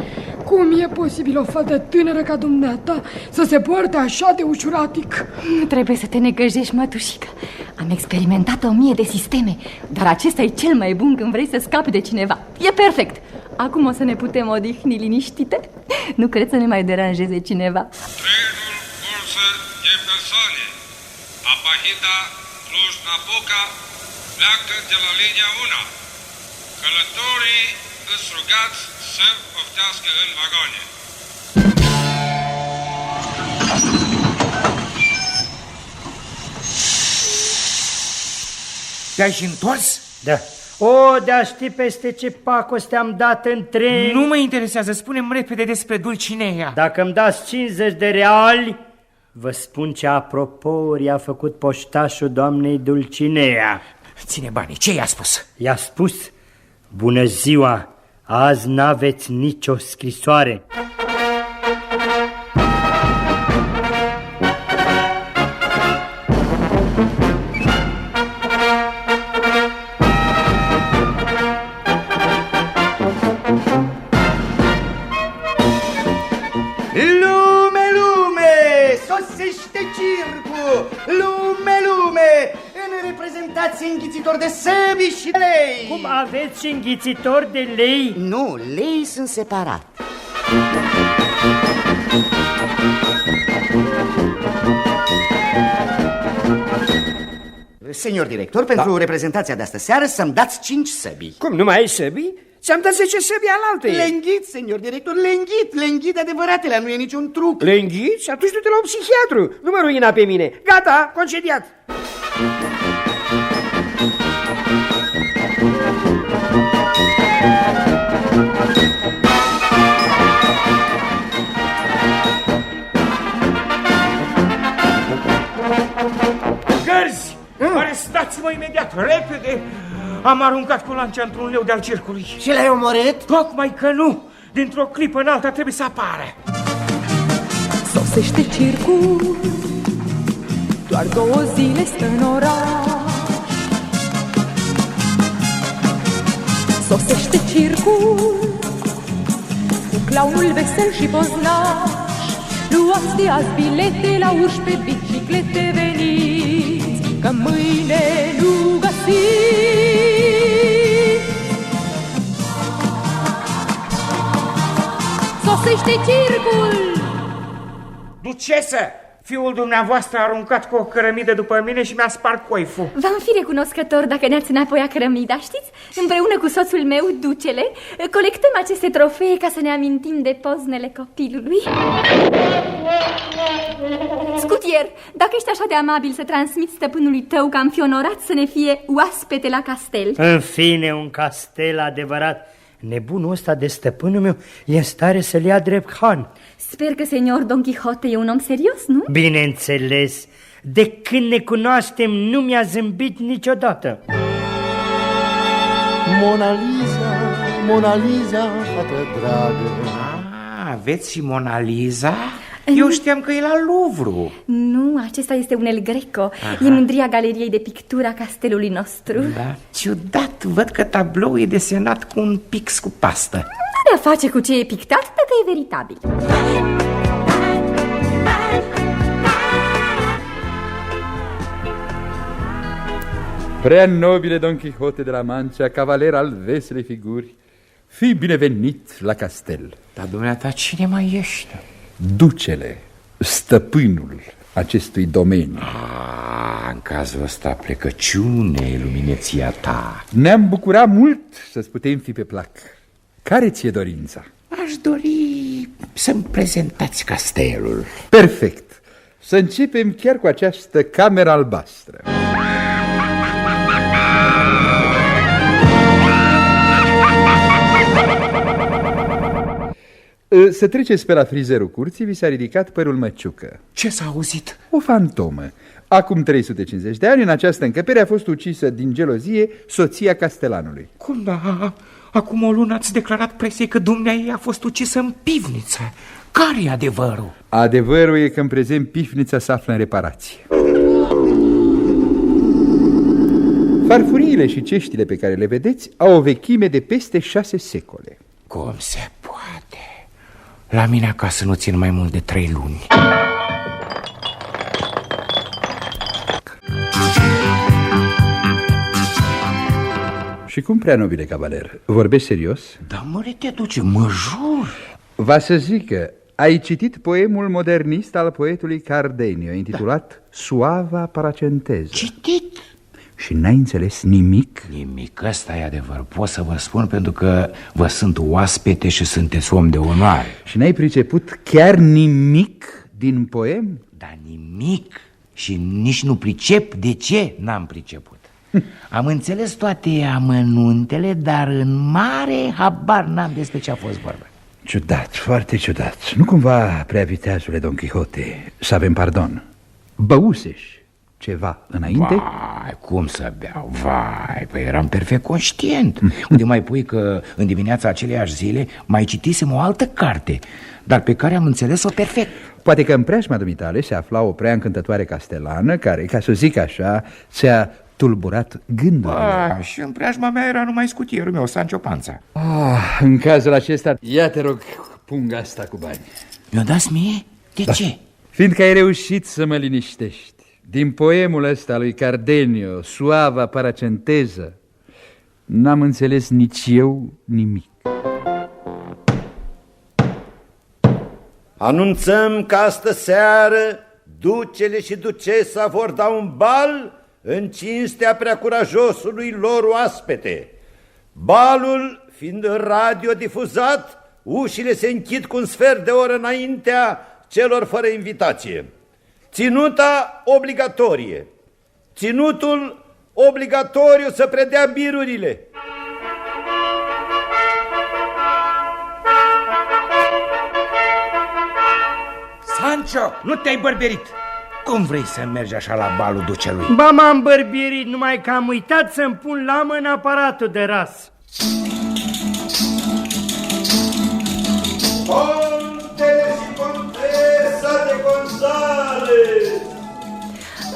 [SPEAKER 19] Cum e posibil o fată tânără ca dumneata să se poarte așa de ușuratic?
[SPEAKER 5] Nu trebuie să te negăjești, mătușică. Am experimentat 1000 de sisteme, dar acesta e cel mai bun când vrei să scapi de cineva. E perfect. Acum o să ne putem odihni liniștite. Nu cred să ne mai deranjeze cineva.
[SPEAKER 6] Trenul cursă de persoane Apahita Cluj-Napoca pleacă de la linia 1. Călătorii îți rugați să poftească în vagoane.
[SPEAKER 4] Te-ai și întors?
[SPEAKER 10] Da. de-a ști peste ce pacoste am dat în tren.
[SPEAKER 4] Nu mă interesează, spune-mi repede despre Dulcinea.
[SPEAKER 10] Dacă îmi dați 50 de reali, vă spun ce apropouri a făcut poștașul doamnei Dulcinea.
[SPEAKER 4] Ține banii, ce i-a spus?
[SPEAKER 10] I-a spus: bună ziua, azi n-aveți nicio scrisoare.
[SPEAKER 8] Înghițitor de săbi și lei.
[SPEAKER 10] Cum aveți și înghițitor de lei?
[SPEAKER 8] Nu, lei sunt separat. Senior director, pentru reprezentația de astă seară să-mi dați 5 săbi.
[SPEAKER 9] Cum, nu mai ai săbi? Ți-am dat 10 săbi alaltă.
[SPEAKER 8] Lenghit, senior director, lenghit adevăratele, nu e niciun truc.
[SPEAKER 9] Lenghit? Atunci du-te la un psihiatru. Nu mă ruina pe mine. Gata, concediat.
[SPEAKER 4] Gărzi! Arestați-mă imediat, repede! Am aruncat cu lancea într-un leu de-al circului.
[SPEAKER 3] Și l-ai omorât?
[SPEAKER 4] Tocmai că nu! Dintr-o clipă în alta trebuie să apară.
[SPEAKER 20] Sosește circul, doar 2 zile stă în oraș. Sosește circul, cu clownul vesel și poznaș. Luați de azi bilete la urși pe biciclete, veniți, că mâine nu găsiți. Sosește circul!
[SPEAKER 4] Ducesă! Fiul dumneavoastră a aruncat cu o cărămidă după mine și mi-a spart coiful.
[SPEAKER 5] V-am fi recunoscător dacă ne-ați înapoi cărămida, știți? Împreună cu soțul meu, Ducele, colectăm aceste trofee ca să ne amintim de poznele copilului. Scutier, dacă ești așa de amabil să transmiți stăpânului tău că am fi onorat să ne fie oaspete la castel.
[SPEAKER 10] În fine, un castel adevărat. Nebunul ăsta de stăpânul meu e în stare să-l ia drept han.
[SPEAKER 5] Sper că senior Don Quixote e un om serios, nu?
[SPEAKER 10] Bineînțeles. De când ne cunoaștem nu mi-a zâmbit niciodată.
[SPEAKER 12] Mona Lisa, Mona Lisa, fată dragă.
[SPEAKER 4] Aveți și Mona Lisa? Eu știam că e la Louvre.
[SPEAKER 5] Nu, acesta este un El Greco. E mândria galeriei de pictură a castelului nostru.
[SPEAKER 4] Da, ciudat, văd că tabloul e desenat cu un pix cu pastă.
[SPEAKER 5] Nu are a face cu ce e pictat, dacă e veritabil.
[SPEAKER 11] Prea nobile Don Quixote de la Mancha, cavaler al veselei figuri, fii binevenit la castel.
[SPEAKER 4] Dar dumneata, cine mai ești?
[SPEAKER 11] Ducele, stăpânul acestui domeniu.
[SPEAKER 4] În cazul ăsta plecăciune, lumineția ta.
[SPEAKER 11] Ne-am bucurat mult să-ți putem fi pe plac. Care ți-e dorința?
[SPEAKER 4] Aș dori să-mi prezentați castelul.
[SPEAKER 11] Perfect. Să începem chiar cu această cameră albastră. Să treceți pe la frizerul curții, vi s-a ridicat părul măciucă.
[SPEAKER 4] Ce s-a auzit?
[SPEAKER 11] O fantomă. Acum 350 de ani, în această încăpere a fost ucisă din gelozie soția castelanului.
[SPEAKER 4] Cum da? Acum o lună ați declarat presiei că dumneaei a fost ucisă în pivniță. Care e adevărul?
[SPEAKER 11] Adevărul e că în prezent pivnița se află în reparație. Farfuriile și ceștile pe care le vedeți au o vechime de peste 6 secole.
[SPEAKER 4] Cum se poate? La mine acasă nu țin mai mult de 3 luni.
[SPEAKER 11] Și cum, prea nobile cavaler, vorbești serios?
[SPEAKER 4] Da, măre, te duce, mă jur.
[SPEAKER 11] Va să zică, ai citit poemul modernist al poetului Cardenio, intitulat Suava Paracenteză.
[SPEAKER 4] Citit?
[SPEAKER 11] Și n-ai înțeles nimic?
[SPEAKER 4] Nimic, ăsta e adevăr. Pot să vă spun pentru că vă sunt oaspete și sunteți om de onoare.
[SPEAKER 11] Și n-ai priceput chiar nimic din poem?
[SPEAKER 4] Da, nimic. Și nici nu pricep. De ce n-am priceput? Am înțeles toate amănuntele, dar în mare habar n-am despre ce a fost vorba.
[SPEAKER 11] Ciudat, foarte ciudat. Nu cumva, prea viteazule Don Quixote, să avem pardon, băuseși ceva înainte?
[SPEAKER 4] Vai, cum să beau, vai, păi eram perfect conștient. Unde mai pui că în dimineața aceleiași zile mai citisem o altă carte, dar pe care am înțeles-o perfect.
[SPEAKER 11] Poate că în preajma dumitale se afla o prea încântătoare castelană care, ca să zic așa, ți-a tulburat gândurile.
[SPEAKER 4] Și în preajma mea era numai scutierul meu, Sancho Panza.
[SPEAKER 11] În cazul acesta, ia te rog, punga asta cu bani.
[SPEAKER 4] Mi-o dați mie? De ce?
[SPEAKER 11] Fiindcă ai reușit să mă liniștești. Din poemul ăsta lui Cardenio, Suava Paracenteză, n-am înțeles nici eu nimic.
[SPEAKER 1] Anunțăm că astă seară ducele și ducesa vor da un bal în cinstea preacurajosului lor oaspete. Balul fiind radiodifuzat, ușile se închid cu un sfert de oră înaintea celor fără invitație. Ținuta obligatorie. Ținutul obligatoriu să predea birurile.
[SPEAKER 4] Sancho, nu te-ai bărberit. Cum vrei să mergi așa la balul ducelui?
[SPEAKER 10] Ba, m-am bărbirit, numai că am uitat să-mi pun lamă în aparatul de ras.
[SPEAKER 1] Contele și contesa de Gonzales!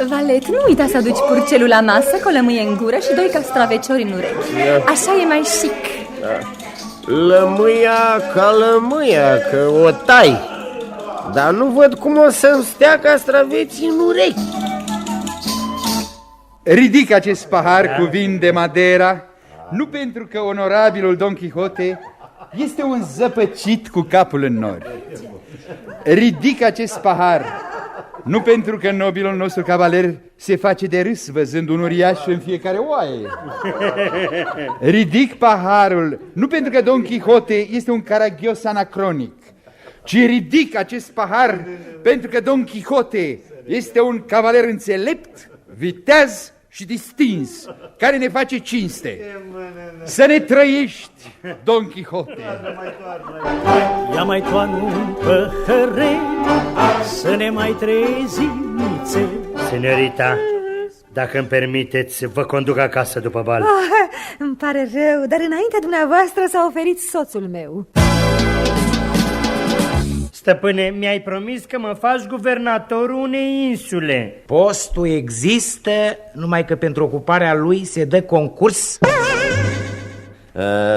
[SPEAKER 5] Valet, nu uita să aduci purcelul la masă, cu o lămâie în gură și 2 castraveciori în urechi. Așa e mai chic.
[SPEAKER 3] Lămâia ca lămâia, că o tai. Dar nu văd cum o să-mi stea castraveții în urechi.
[SPEAKER 11] Ridic acest pahar cu vin de Madeira, nu pentru că onorabilul Don Quixote este un zăpăcit cu capul în nori. Ridic acest pahar, nu pentru că nobilul nostru cavaler se face de râs văzând un uriaș în fiecare oaie. Ridic paharul, nu pentru că Don Quixote este un caragios anacronic, ci ridic acest pahar pentru că Don Quixote este un cavaler înțelept, viteaz și distins, care ne face cinste. Să ne trăiești, Don Quixote!
[SPEAKER 10] Ia mai toarnă un păhărel, să ne mai trezim nițel. Senorita, dacă îmi permiteți, vă conduc acasă după bal.
[SPEAKER 2] Îmi pare rău, dar înaintea dumneavoastră s-a oferit soțul meu.
[SPEAKER 10] Stăpâne, mi-ai promis că mă faci guvernatorul unei insule.
[SPEAKER 4] Postul există, numai că pentru ocuparea lui se dă concurs.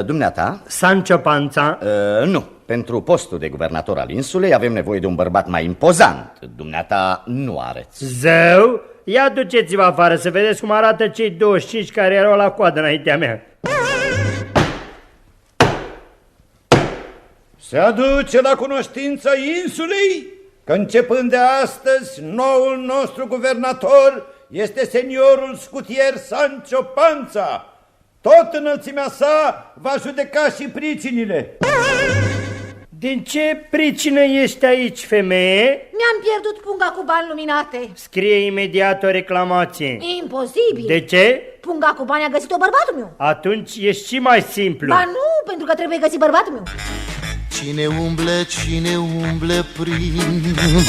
[SPEAKER 8] Dumneata?
[SPEAKER 10] Sancho Panza?
[SPEAKER 8] Nu. Pentru postul de guvernator al insulei avem nevoie de un bărbat mai impozant. Dumneata nu areți.
[SPEAKER 10] Zău? Ia duceți-vă afară să vedeți cum arată cei 25 care erau la coadă înaintea mea.
[SPEAKER 1] Se aduce la cunoștința insulei că începând de astăzi noul nostru guvernator este seniorul scutier Sancho Panza. Tot înălțimea sa va judeca și pricinile.
[SPEAKER 10] Din ce pricină ești aici, femeie?
[SPEAKER 2] Mi-am pierdut punga cu bani luminate.
[SPEAKER 10] Scrie imediat o reclamație.
[SPEAKER 2] Imposibil.
[SPEAKER 10] De ce?
[SPEAKER 2] Punga cu bani a găsit-o bărbatul meu.
[SPEAKER 10] Atunci ești și mai simplu.
[SPEAKER 2] Ba nu, pentru că trebuie găsit bărbatul meu.
[SPEAKER 12] Cine umble prin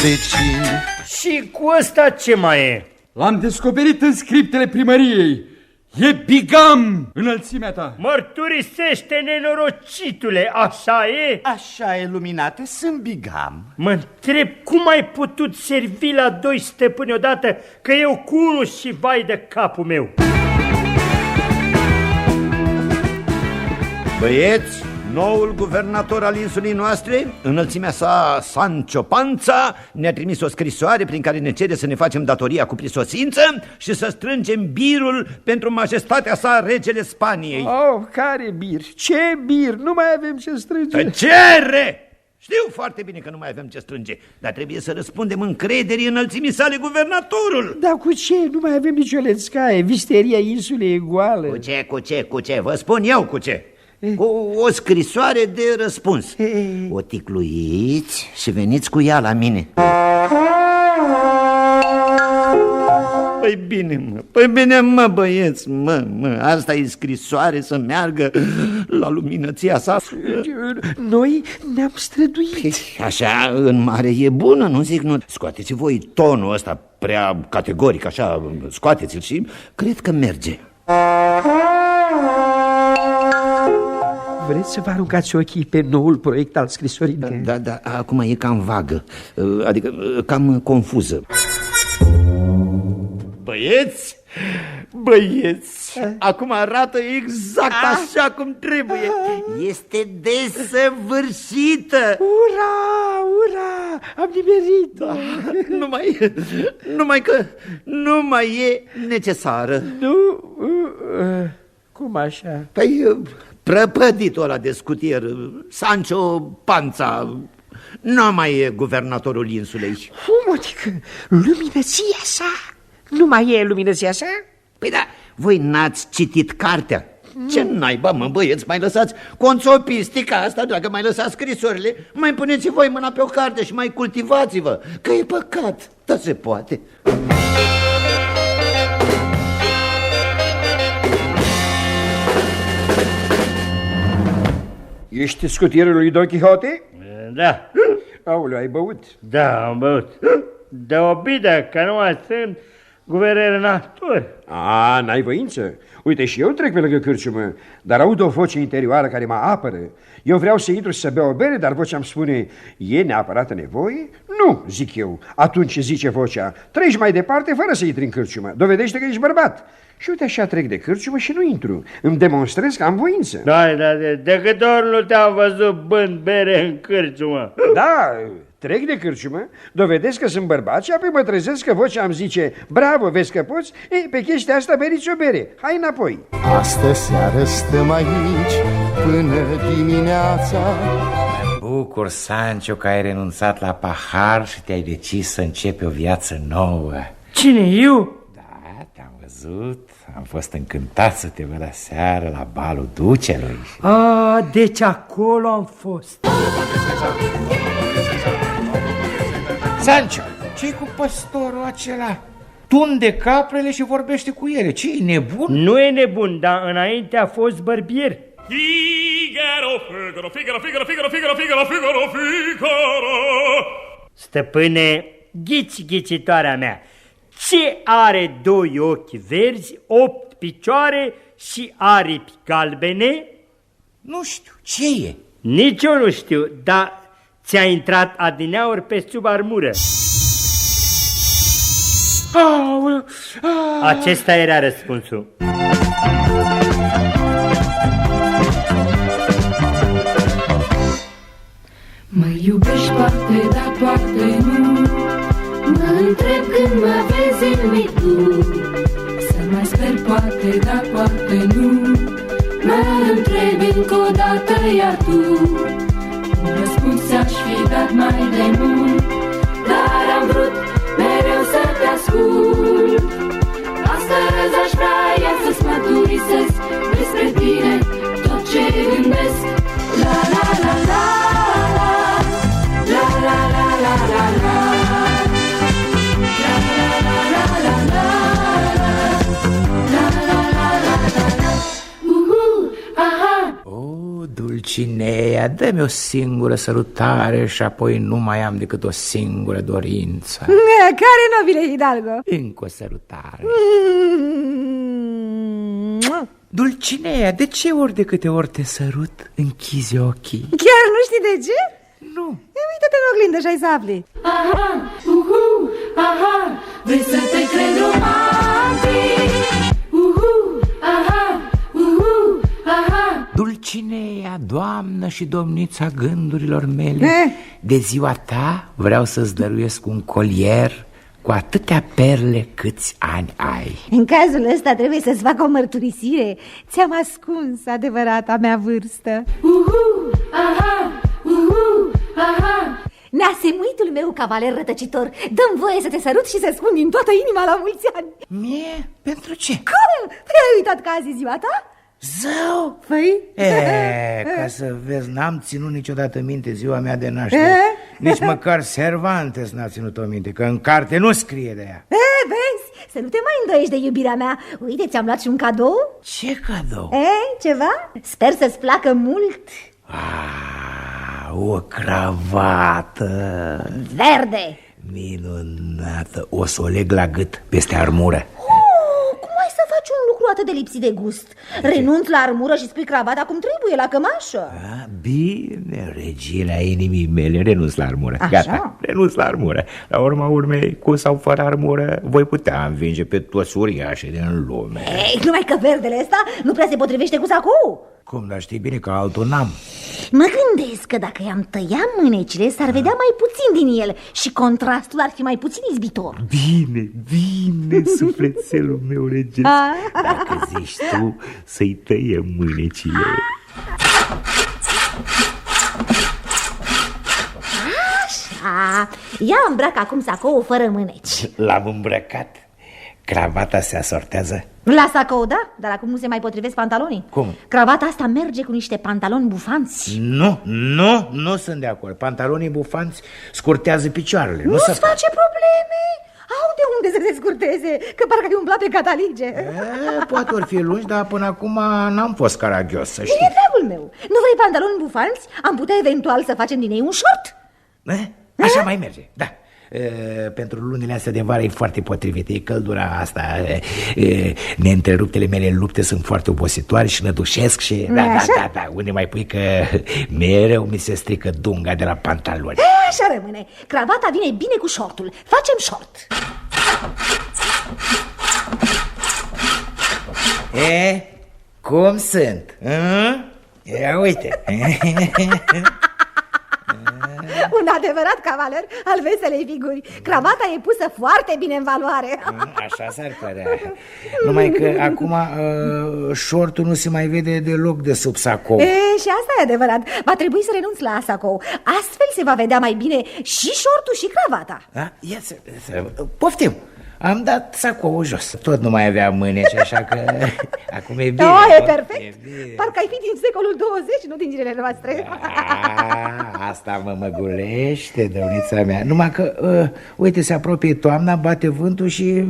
[SPEAKER 12] vecini.
[SPEAKER 10] Și cu ăsta ce mai e?
[SPEAKER 11] L-am descoperit în scriptele primăriei. E bigam, înălțimea ta.
[SPEAKER 10] Mărturisește, nenorocitule, așa e?
[SPEAKER 8] Așa e, luminate, sunt bigam.
[SPEAKER 10] Mă întreb cum ai putut servi la 2 stăpâni odată, că eu cu unul și vai de capul meu.
[SPEAKER 1] Băieți, noul guvernator al insulei noastre, înălțimea sa Sancho Panza, ne-a trimis o scrisoare prin care ne cere să ne facem datoria cu prisosință și să strângem birul pentru majestatea sa, regele Spaniei.
[SPEAKER 9] Oh, care bir? Ce bir? Nu mai avem ce strânge.
[SPEAKER 1] Tăcere! Știu foarte bine că nu mai avem ce strânge, dar trebuie să răspundem încrederii înălțimii sale guvernatorul.
[SPEAKER 9] Dar cu ce? Nu mai avem nicio lențcaie. Visteria insulei e goală.
[SPEAKER 1] Cu ce? Vă spun eu cu ce. Cu o scrisoare de răspuns. O ticluiți și veniți cu ea la mine. Păi bine, mă, băieți, mă, asta e scrisoare să meargă la luminăția sa.
[SPEAKER 9] Noi ne-am străduit.
[SPEAKER 1] Așa, în mare e bună, nu zic, nu. Scoateți voi tonul ăsta prea categoric, așa, scoateți-l și cred că merge.
[SPEAKER 9] Vreți să vă aruncați ochii pe noul proiect al scrisorii?
[SPEAKER 1] Da, acum e cam vagă, adică cam confuză. Băieți, acum arată exact așa cum trebuie.
[SPEAKER 8] Este desăvârșită.
[SPEAKER 9] Ura, am nimerit.
[SPEAKER 1] Numai că nu mai e necesară.
[SPEAKER 9] Cum așa?
[SPEAKER 1] Păi, prăpăditul ăla de scutier, Sancho Panza, nu mai e guvernatorul insulei.
[SPEAKER 9] Cum, adică luminăția sa? Nu mai e luminăția sa?
[SPEAKER 1] Păi da, voi n-ați citit cartea. Ce naiba, mă, băieți, mai lăsați conțopistica asta, dacă mai lăsați scrisorile, mai puneți voi mâna pe o carte și mai cultivați-vă, că e păcat, dar se poate.
[SPEAKER 9] Ești scutierul lui Don Quixote?
[SPEAKER 10] Da.
[SPEAKER 9] Aoleu, ai băut?
[SPEAKER 10] Da, am băut. De obidă, că nu mai sunt guvernator.
[SPEAKER 9] N-ai voință? Uite, și eu trec pe lângă cârciumă, dar aud o voce interioară care mă apără. Eu vreau să intru și să beau o bere, dar vocea îmi spune, e neapărată nevoie? Nu, zic eu. Atunci zice vocea, treci mai departe fără să intri în cârciumă. Dovedește că ești bărbat. Și uite așa trec de cârciumă și nu intru. Îmi demonstrez că am voință.
[SPEAKER 10] Da, de câte ori nu te-am văzut bând bere în cârciumă?
[SPEAKER 9] Da, trec de cârciumă, dovedesc că sunt bărbat și apoi mă trezesc că vocea îmi zice, bravo, vezi că poți? Pe chestia asta beriți o bere, hai înapoi.
[SPEAKER 12] Astă seară stăm aici până dimineața.
[SPEAKER 4] Bucur, Sancho, că ai renunțat la pahar și te-ai decis să începi o viață nouă.
[SPEAKER 10] Cine, eu?
[SPEAKER 4] Da, te-am văzut, am fost încântat să te văd aseară la balul ducelui.
[SPEAKER 10] Deci acolo am fost.
[SPEAKER 4] Sancho, ce-i cu păstorul acela? Tunde caprele și vorbește cu ele. Ce-i nebun?
[SPEAKER 10] Nu e nebun, dar înainte a fost bărbier. Stăpâne, ghicitoarea mea, ce are 2 ochi verzi, 8 picioare și aripi galbene?
[SPEAKER 4] Nu știu, ce e?
[SPEAKER 10] Nici eu nu știu, dar ți-a intrat adineauri pe sub armură. Acesta era răspunsul.
[SPEAKER 17] Mă iubești poate, dar poate nu. Mă întreb când mă vezi în tu. Să mai sper poate, dar poate nu. Mă întreb încă o dată, iar tu un răspuns ți-aș fi dat mai de mult. Dar am vrut mereu să te ascult. Astăzi aș vrea să-ți mărturisesc despre tine tot ce gândesc. La la la la la la la la la la.
[SPEAKER 4] Dulcinea, dă-mi o singură sărutare și apoi nu mai am decât o singură dorință.
[SPEAKER 2] Care, nobile Hidalgo?
[SPEAKER 4] Încă o sărutare. Dulcinea, de ce ori de câte ori te sărut, închizi ochii?
[SPEAKER 2] Chiar nu știi de ce?
[SPEAKER 4] Nu.
[SPEAKER 2] Uită-te în oglindă și ai să afli.
[SPEAKER 17] Aha, aha, vrei să te crezi romantic? Aha, aha.
[SPEAKER 4] Dulcinea, doamnă și domnița gândurilor mele, de ziua ta vreau să-ți dăruiesc un colier cu atâtea perle câți ani ai.
[SPEAKER 2] În cazul ăsta trebuie să-ți fac o mărturisire. Ți-am ascuns adevărata mea vârstă.
[SPEAKER 17] Aha, aha.
[SPEAKER 2] Neasemuitul meu cavaler rătăcitor, dă-mi voie să te sărut și să spun din toată inima la mulți ani.
[SPEAKER 4] Mie? Pentru ce?
[SPEAKER 2] Cum? Ai uitat că azi e ziua ta?
[SPEAKER 4] Zău!
[SPEAKER 2] Păi?
[SPEAKER 4] Ca să vezi, n-am ținut niciodată minte ziua mea de naștere. Nici măcar Cervantes n-a ținut-o minte, că în carte nu scrie de ea.
[SPEAKER 2] Vezi? Să nu te mai îndoiești de iubirea mea. Uite, ți-am luat și un cadou.
[SPEAKER 4] Ce cadou?
[SPEAKER 2] Ceva? Sper să-ți placă mult.
[SPEAKER 4] O cravată
[SPEAKER 2] verde
[SPEAKER 4] minunată. O să o leg la gât peste armură.
[SPEAKER 2] Cum ai să faci un lucru atât de lipsit de gust? Renunți la armură și spui cravata cum trebuie, la cămașă.
[SPEAKER 4] Bine, regina inimii mele, renunț la armură.
[SPEAKER 2] Așa?
[SPEAKER 4] Gata, renunț la armură. La urma urmei, cu sau fără armură, voi putea învinge pe toți uriașii din lume.
[SPEAKER 2] Numai că verdele ăsta nu prea se potrivește cu sacou.
[SPEAKER 4] Cum, dar știi bine că altul n-am.
[SPEAKER 2] Mă gândesc că dacă i-am tăiat mânecile, s-ar vedea mai puțin din el și contrastul ar fi mai puțin izbitor.
[SPEAKER 4] Bine, sufletelul meu regesc. Dacă zici tu să-i tăiem mânecile.
[SPEAKER 2] Așa, ia îmbrac acum sacoul fără mâneci.
[SPEAKER 4] L-am îmbrăcat. Cravata se asortează?
[SPEAKER 2] La sacou, da, dar acum nu se mai potrivesc pantalonii.
[SPEAKER 4] Cum?
[SPEAKER 2] Cravata asta merge cu niște pantaloni bufanți.
[SPEAKER 4] Nu sunt de acord. Pantalonii bufanți scurtează picioarele.
[SPEAKER 2] Nu-ți face probleme? Au de unde să se scurteze, că parcă ai umblat pe catalige.
[SPEAKER 4] Poate ori fi lungi, dar până acum n-am fost caragios, să știi.
[SPEAKER 2] Bine, dragul meu, nu vrei pantaloni bufanți? Am putea eventual să facem din ei un short.
[SPEAKER 4] Așa mai merge, da. Pentru lunile astea de vară e foarte potrivit. E căldura asta, neîntreruptele mele lupte sunt foarte obositoare și nădușesc și... Da, unde mai pui că mereu mi se strică dunga de la pantaloni.
[SPEAKER 2] Așa rămâne. Cravata vine bine cu shortul. Facem short.
[SPEAKER 4] Cum sunt? Ia uite.
[SPEAKER 2] Un adevărat cavaler al veselei figuri. Cravata e pusă foarte bine în valoare.
[SPEAKER 4] Așa s-ar părea. Numai că acum șortul nu se mai vede deloc de sub sacou.
[SPEAKER 2] Și asta e adevărat. Va trebui să renunț la sacou. Astfel se va vedea mai bine și șortul și cravata.
[SPEAKER 4] Ia să poftim. Am dat sacoul jos. Tot nu mai avea mâneci, așa că acum e bine.
[SPEAKER 2] E perfect. Parcă ai fi din secolul 20, nu din zilele noastre.
[SPEAKER 4] Asta mă măgulește, dăunița mea. Numai că, uite, se apropie toamna, bate vântul și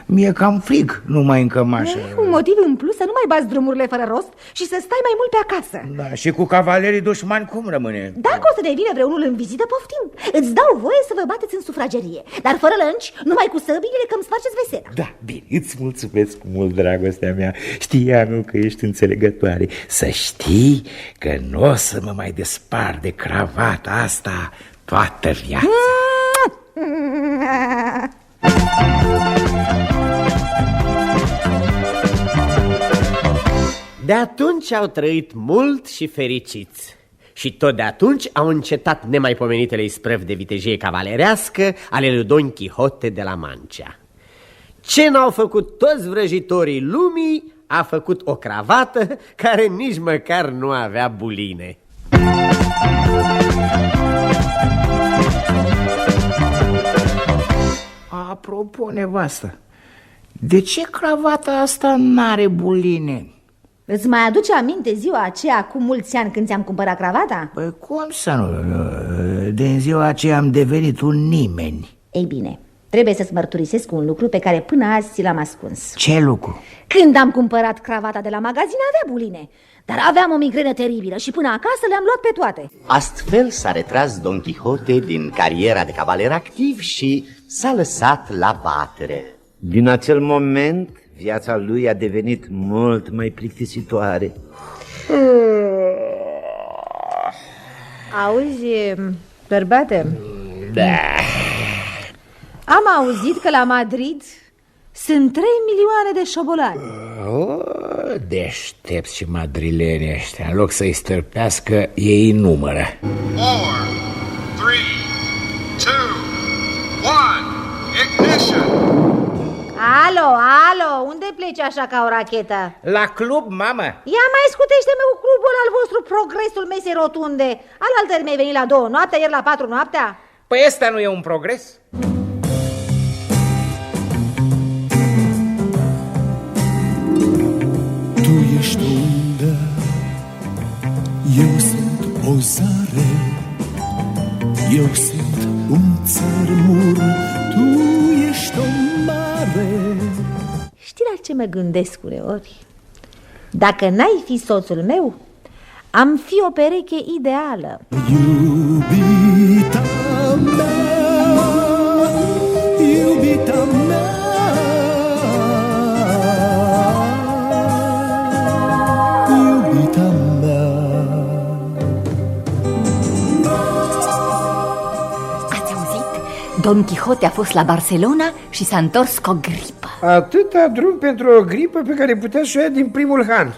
[SPEAKER 4] mie cam frig numai în cămașă.
[SPEAKER 2] Un motiv în plus să nu mai bați drumurile fără rost și să stai mai mult pe acasă.
[SPEAKER 4] Da, și cu cavalerii dușmani cum rămâne?
[SPEAKER 2] Dacă o să ne vină vreunul în vizită, poftim. Îți dau voie să vă bateți în sufragerie, dar fără lănci, numai cu săbile, că îmi spargeți vesela.
[SPEAKER 4] Da, bine, îți mulțumesc mult, dragostea mea. Știam eu că ești înțelegătoare. Să știi că nu o să mă mai despar de cravata asta toată viața.
[SPEAKER 3] De atunci au trăit mult și fericiți. Și tot de atunci au încetat nemaipomenitele isprăvi de vitejie cavalerească ale lui Don Quixote de la Mancha. Ce n-au făcut toți vrăjitorii lumii, a făcut o cravată care nici măcar nu avea buline.
[SPEAKER 4] Apropo, nevastă, de ce cravata asta n-are buline?
[SPEAKER 2] Îți mai aduce aminte ziua aceea cu mulți ani când ți-am cumpărat cravata?
[SPEAKER 4] Păi cum să nu? Din ziua aceea am devenit un nimeni.
[SPEAKER 2] Ei bine, trebuie să-ți mărturisesc un lucru pe care până azi ți l-am ascuns.
[SPEAKER 4] Ce lucru?
[SPEAKER 2] Când am cumpărat cravata de la magazin avea buline, dar aveam o migrenă teribilă și până acasă le-am luat pe toate.
[SPEAKER 8] Astfel s-a retras Don Quixote din cariera de cavaler activ și s-a lăsat la batere.
[SPEAKER 18] Din acel moment, viața lui a devenit mult mai plictisitoare.
[SPEAKER 2] Auzi, bărbate?
[SPEAKER 4] Da.
[SPEAKER 2] Am auzit că la Madrid sunt 3 milioane de șobolani.
[SPEAKER 4] Deștepți și madrileni ăștia. În loc să-i stârpească, ei numără.
[SPEAKER 6] 4, 3, 2, 1, ignition!
[SPEAKER 15] Alo, unde pleci așa ca o rachetă?
[SPEAKER 4] La club, mamă.
[SPEAKER 15] Ia mai scutește-mă cu clubul al vostru, progresul mesei rotunde. Alaltări mi-ai venit la 2 noaptea, ieri la 4 noaptea.
[SPEAKER 4] Păi ăsta nu e un progres?
[SPEAKER 12] Tu ești o undă, eu sunt o zare, eu sunt un țărmur, tu ești o mare.
[SPEAKER 2] Știi la ce mă gândesc uneori? Dacă n-ai fi soțul meu, am fi o pereche ideală.
[SPEAKER 12] Iubita mea, iubita mea, iubita mea.
[SPEAKER 13] Ați auzit? Don Quixote a fost la Barcelona și s-a întors cu o gripă.
[SPEAKER 9] Atâta drum pentru o gripă pe care putea să o ia din primul han.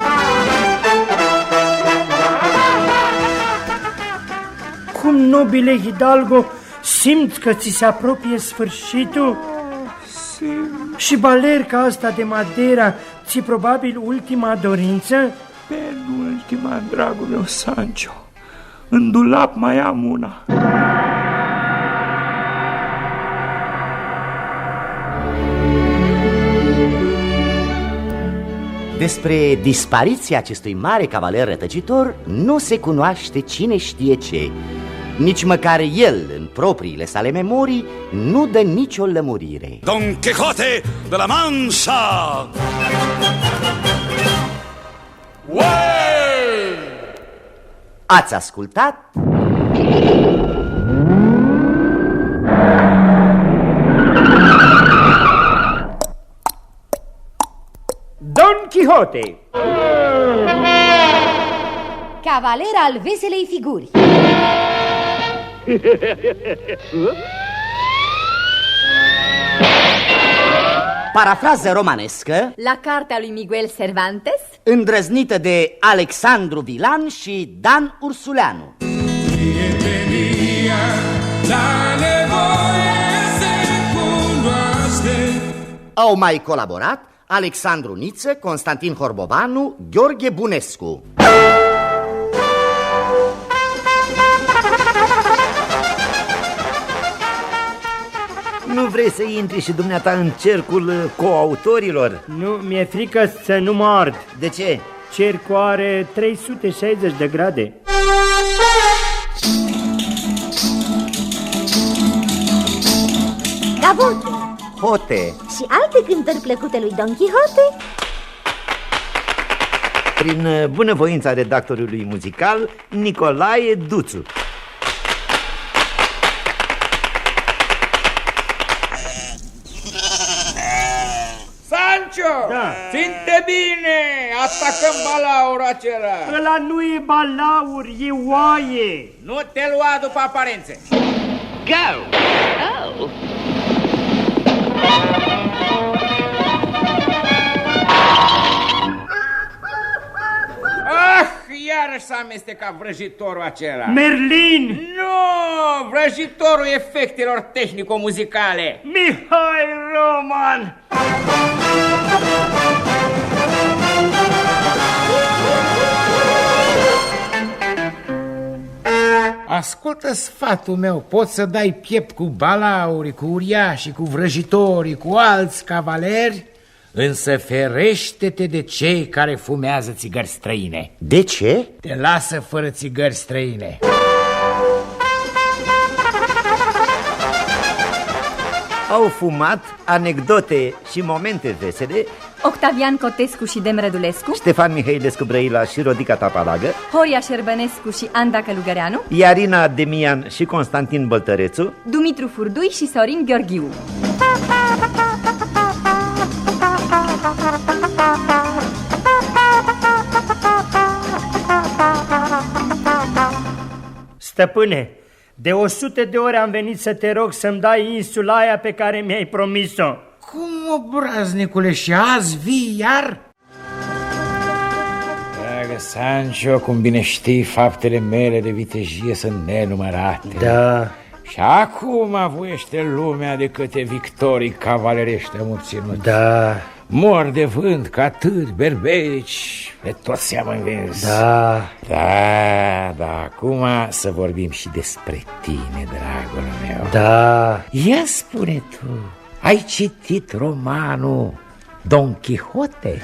[SPEAKER 10] Cum, nobile Hidalgo, simți că ți se apropie sfârșitul?
[SPEAKER 1] Simt.
[SPEAKER 10] Și balerca asta de Madeira ți-e probabil ultima dorință?
[SPEAKER 1] Penultima, dragul meu Sancho. În dulap mai am una.
[SPEAKER 8] Despre dispariția acestui mare cavaler rătăcitor nu se cunoaște cine știe ce. Nici măcar el, în propriile sale memorii, nu dă nicio lămurire.
[SPEAKER 21] Don Quixote de la Mancha!
[SPEAKER 8] Ați ascultat?
[SPEAKER 10] Don Quixote,
[SPEAKER 2] Cavaler al veselei figuri.
[SPEAKER 8] Parafrază romanescă
[SPEAKER 13] la cartea lui Miguel Cervantes,
[SPEAKER 8] îndrăznită de Alexandru Vilan și Dan Ursuleanu. Au mai colaborat Alexandru Niță, Constantin Horbovanu, Gheorghe Bunescu.
[SPEAKER 18] Nu vrei să intri și dumneata în cercul coautorilor?
[SPEAKER 10] nu, mi-e frică să nu mă ard.
[SPEAKER 18] De ce?
[SPEAKER 10] Cercul are 360 de grade.
[SPEAKER 2] Gavotte
[SPEAKER 18] Hote.
[SPEAKER 2] și alte cântări plăcute lui Don Quixote.
[SPEAKER 18] Prin bunăvoința redactorului muzical Nicolae Duțu.
[SPEAKER 4] Sancho!
[SPEAKER 10] Da.
[SPEAKER 4] Ținte bine! Atacăm balaurul acela!
[SPEAKER 10] Ăla nu e balaur, e oaie!
[SPEAKER 4] Nu te lua după aparențe!
[SPEAKER 14] Go! Oh!
[SPEAKER 4] Ah, iarăși s-a amestecat vrăjitorul acela!
[SPEAKER 10] Merlin!
[SPEAKER 4] Nu! Vrăjitorul efectelor tehnico-muzicale!
[SPEAKER 10] Mihai Roman!
[SPEAKER 4] Ascultă sfatul meu, poți să dai piept cu balaurii, cu uriașii, cu vrăjitorii, cu alți cavaleri, însă ferește-te de cei care fumează țigări străine.
[SPEAKER 18] De ce?
[SPEAKER 4] Te lasă fără țigări străine.
[SPEAKER 18] Au fumat anecdote și momente vesele
[SPEAKER 13] Octavian Cotescu și Dem Rădulescu,
[SPEAKER 18] Ștefan Mihailescu Brăila și Rodica Tapalagă,
[SPEAKER 13] Horia Șerbănescu și Anda Călugăreanu,
[SPEAKER 18] Iarina Demian și Constantin Băltărețu,
[SPEAKER 13] Dumitru Furdui și Sorin Gheorghiu.
[SPEAKER 10] Stăpâne, de 100 de ori am venit să te rog să-mi dai insula aia pe care mi-ai promis-o.
[SPEAKER 4] Cum, obraznicule, și azi vii iar? Dragă Sancho, cum bine știi, faptele mele de vitejie sunt nenumărate.
[SPEAKER 10] Da.
[SPEAKER 4] Și acum voiește lumea de câte victorii cavalerești am obținut.
[SPEAKER 10] Da.
[SPEAKER 4] Mor de vânt, catâri, berbeci, de toți am învins.
[SPEAKER 10] Da.
[SPEAKER 4] Da, acum să vorbim și despre tine, dragul meu.
[SPEAKER 10] Da.
[SPEAKER 4] Ia spune tu, ai citit romanul Don Quixote?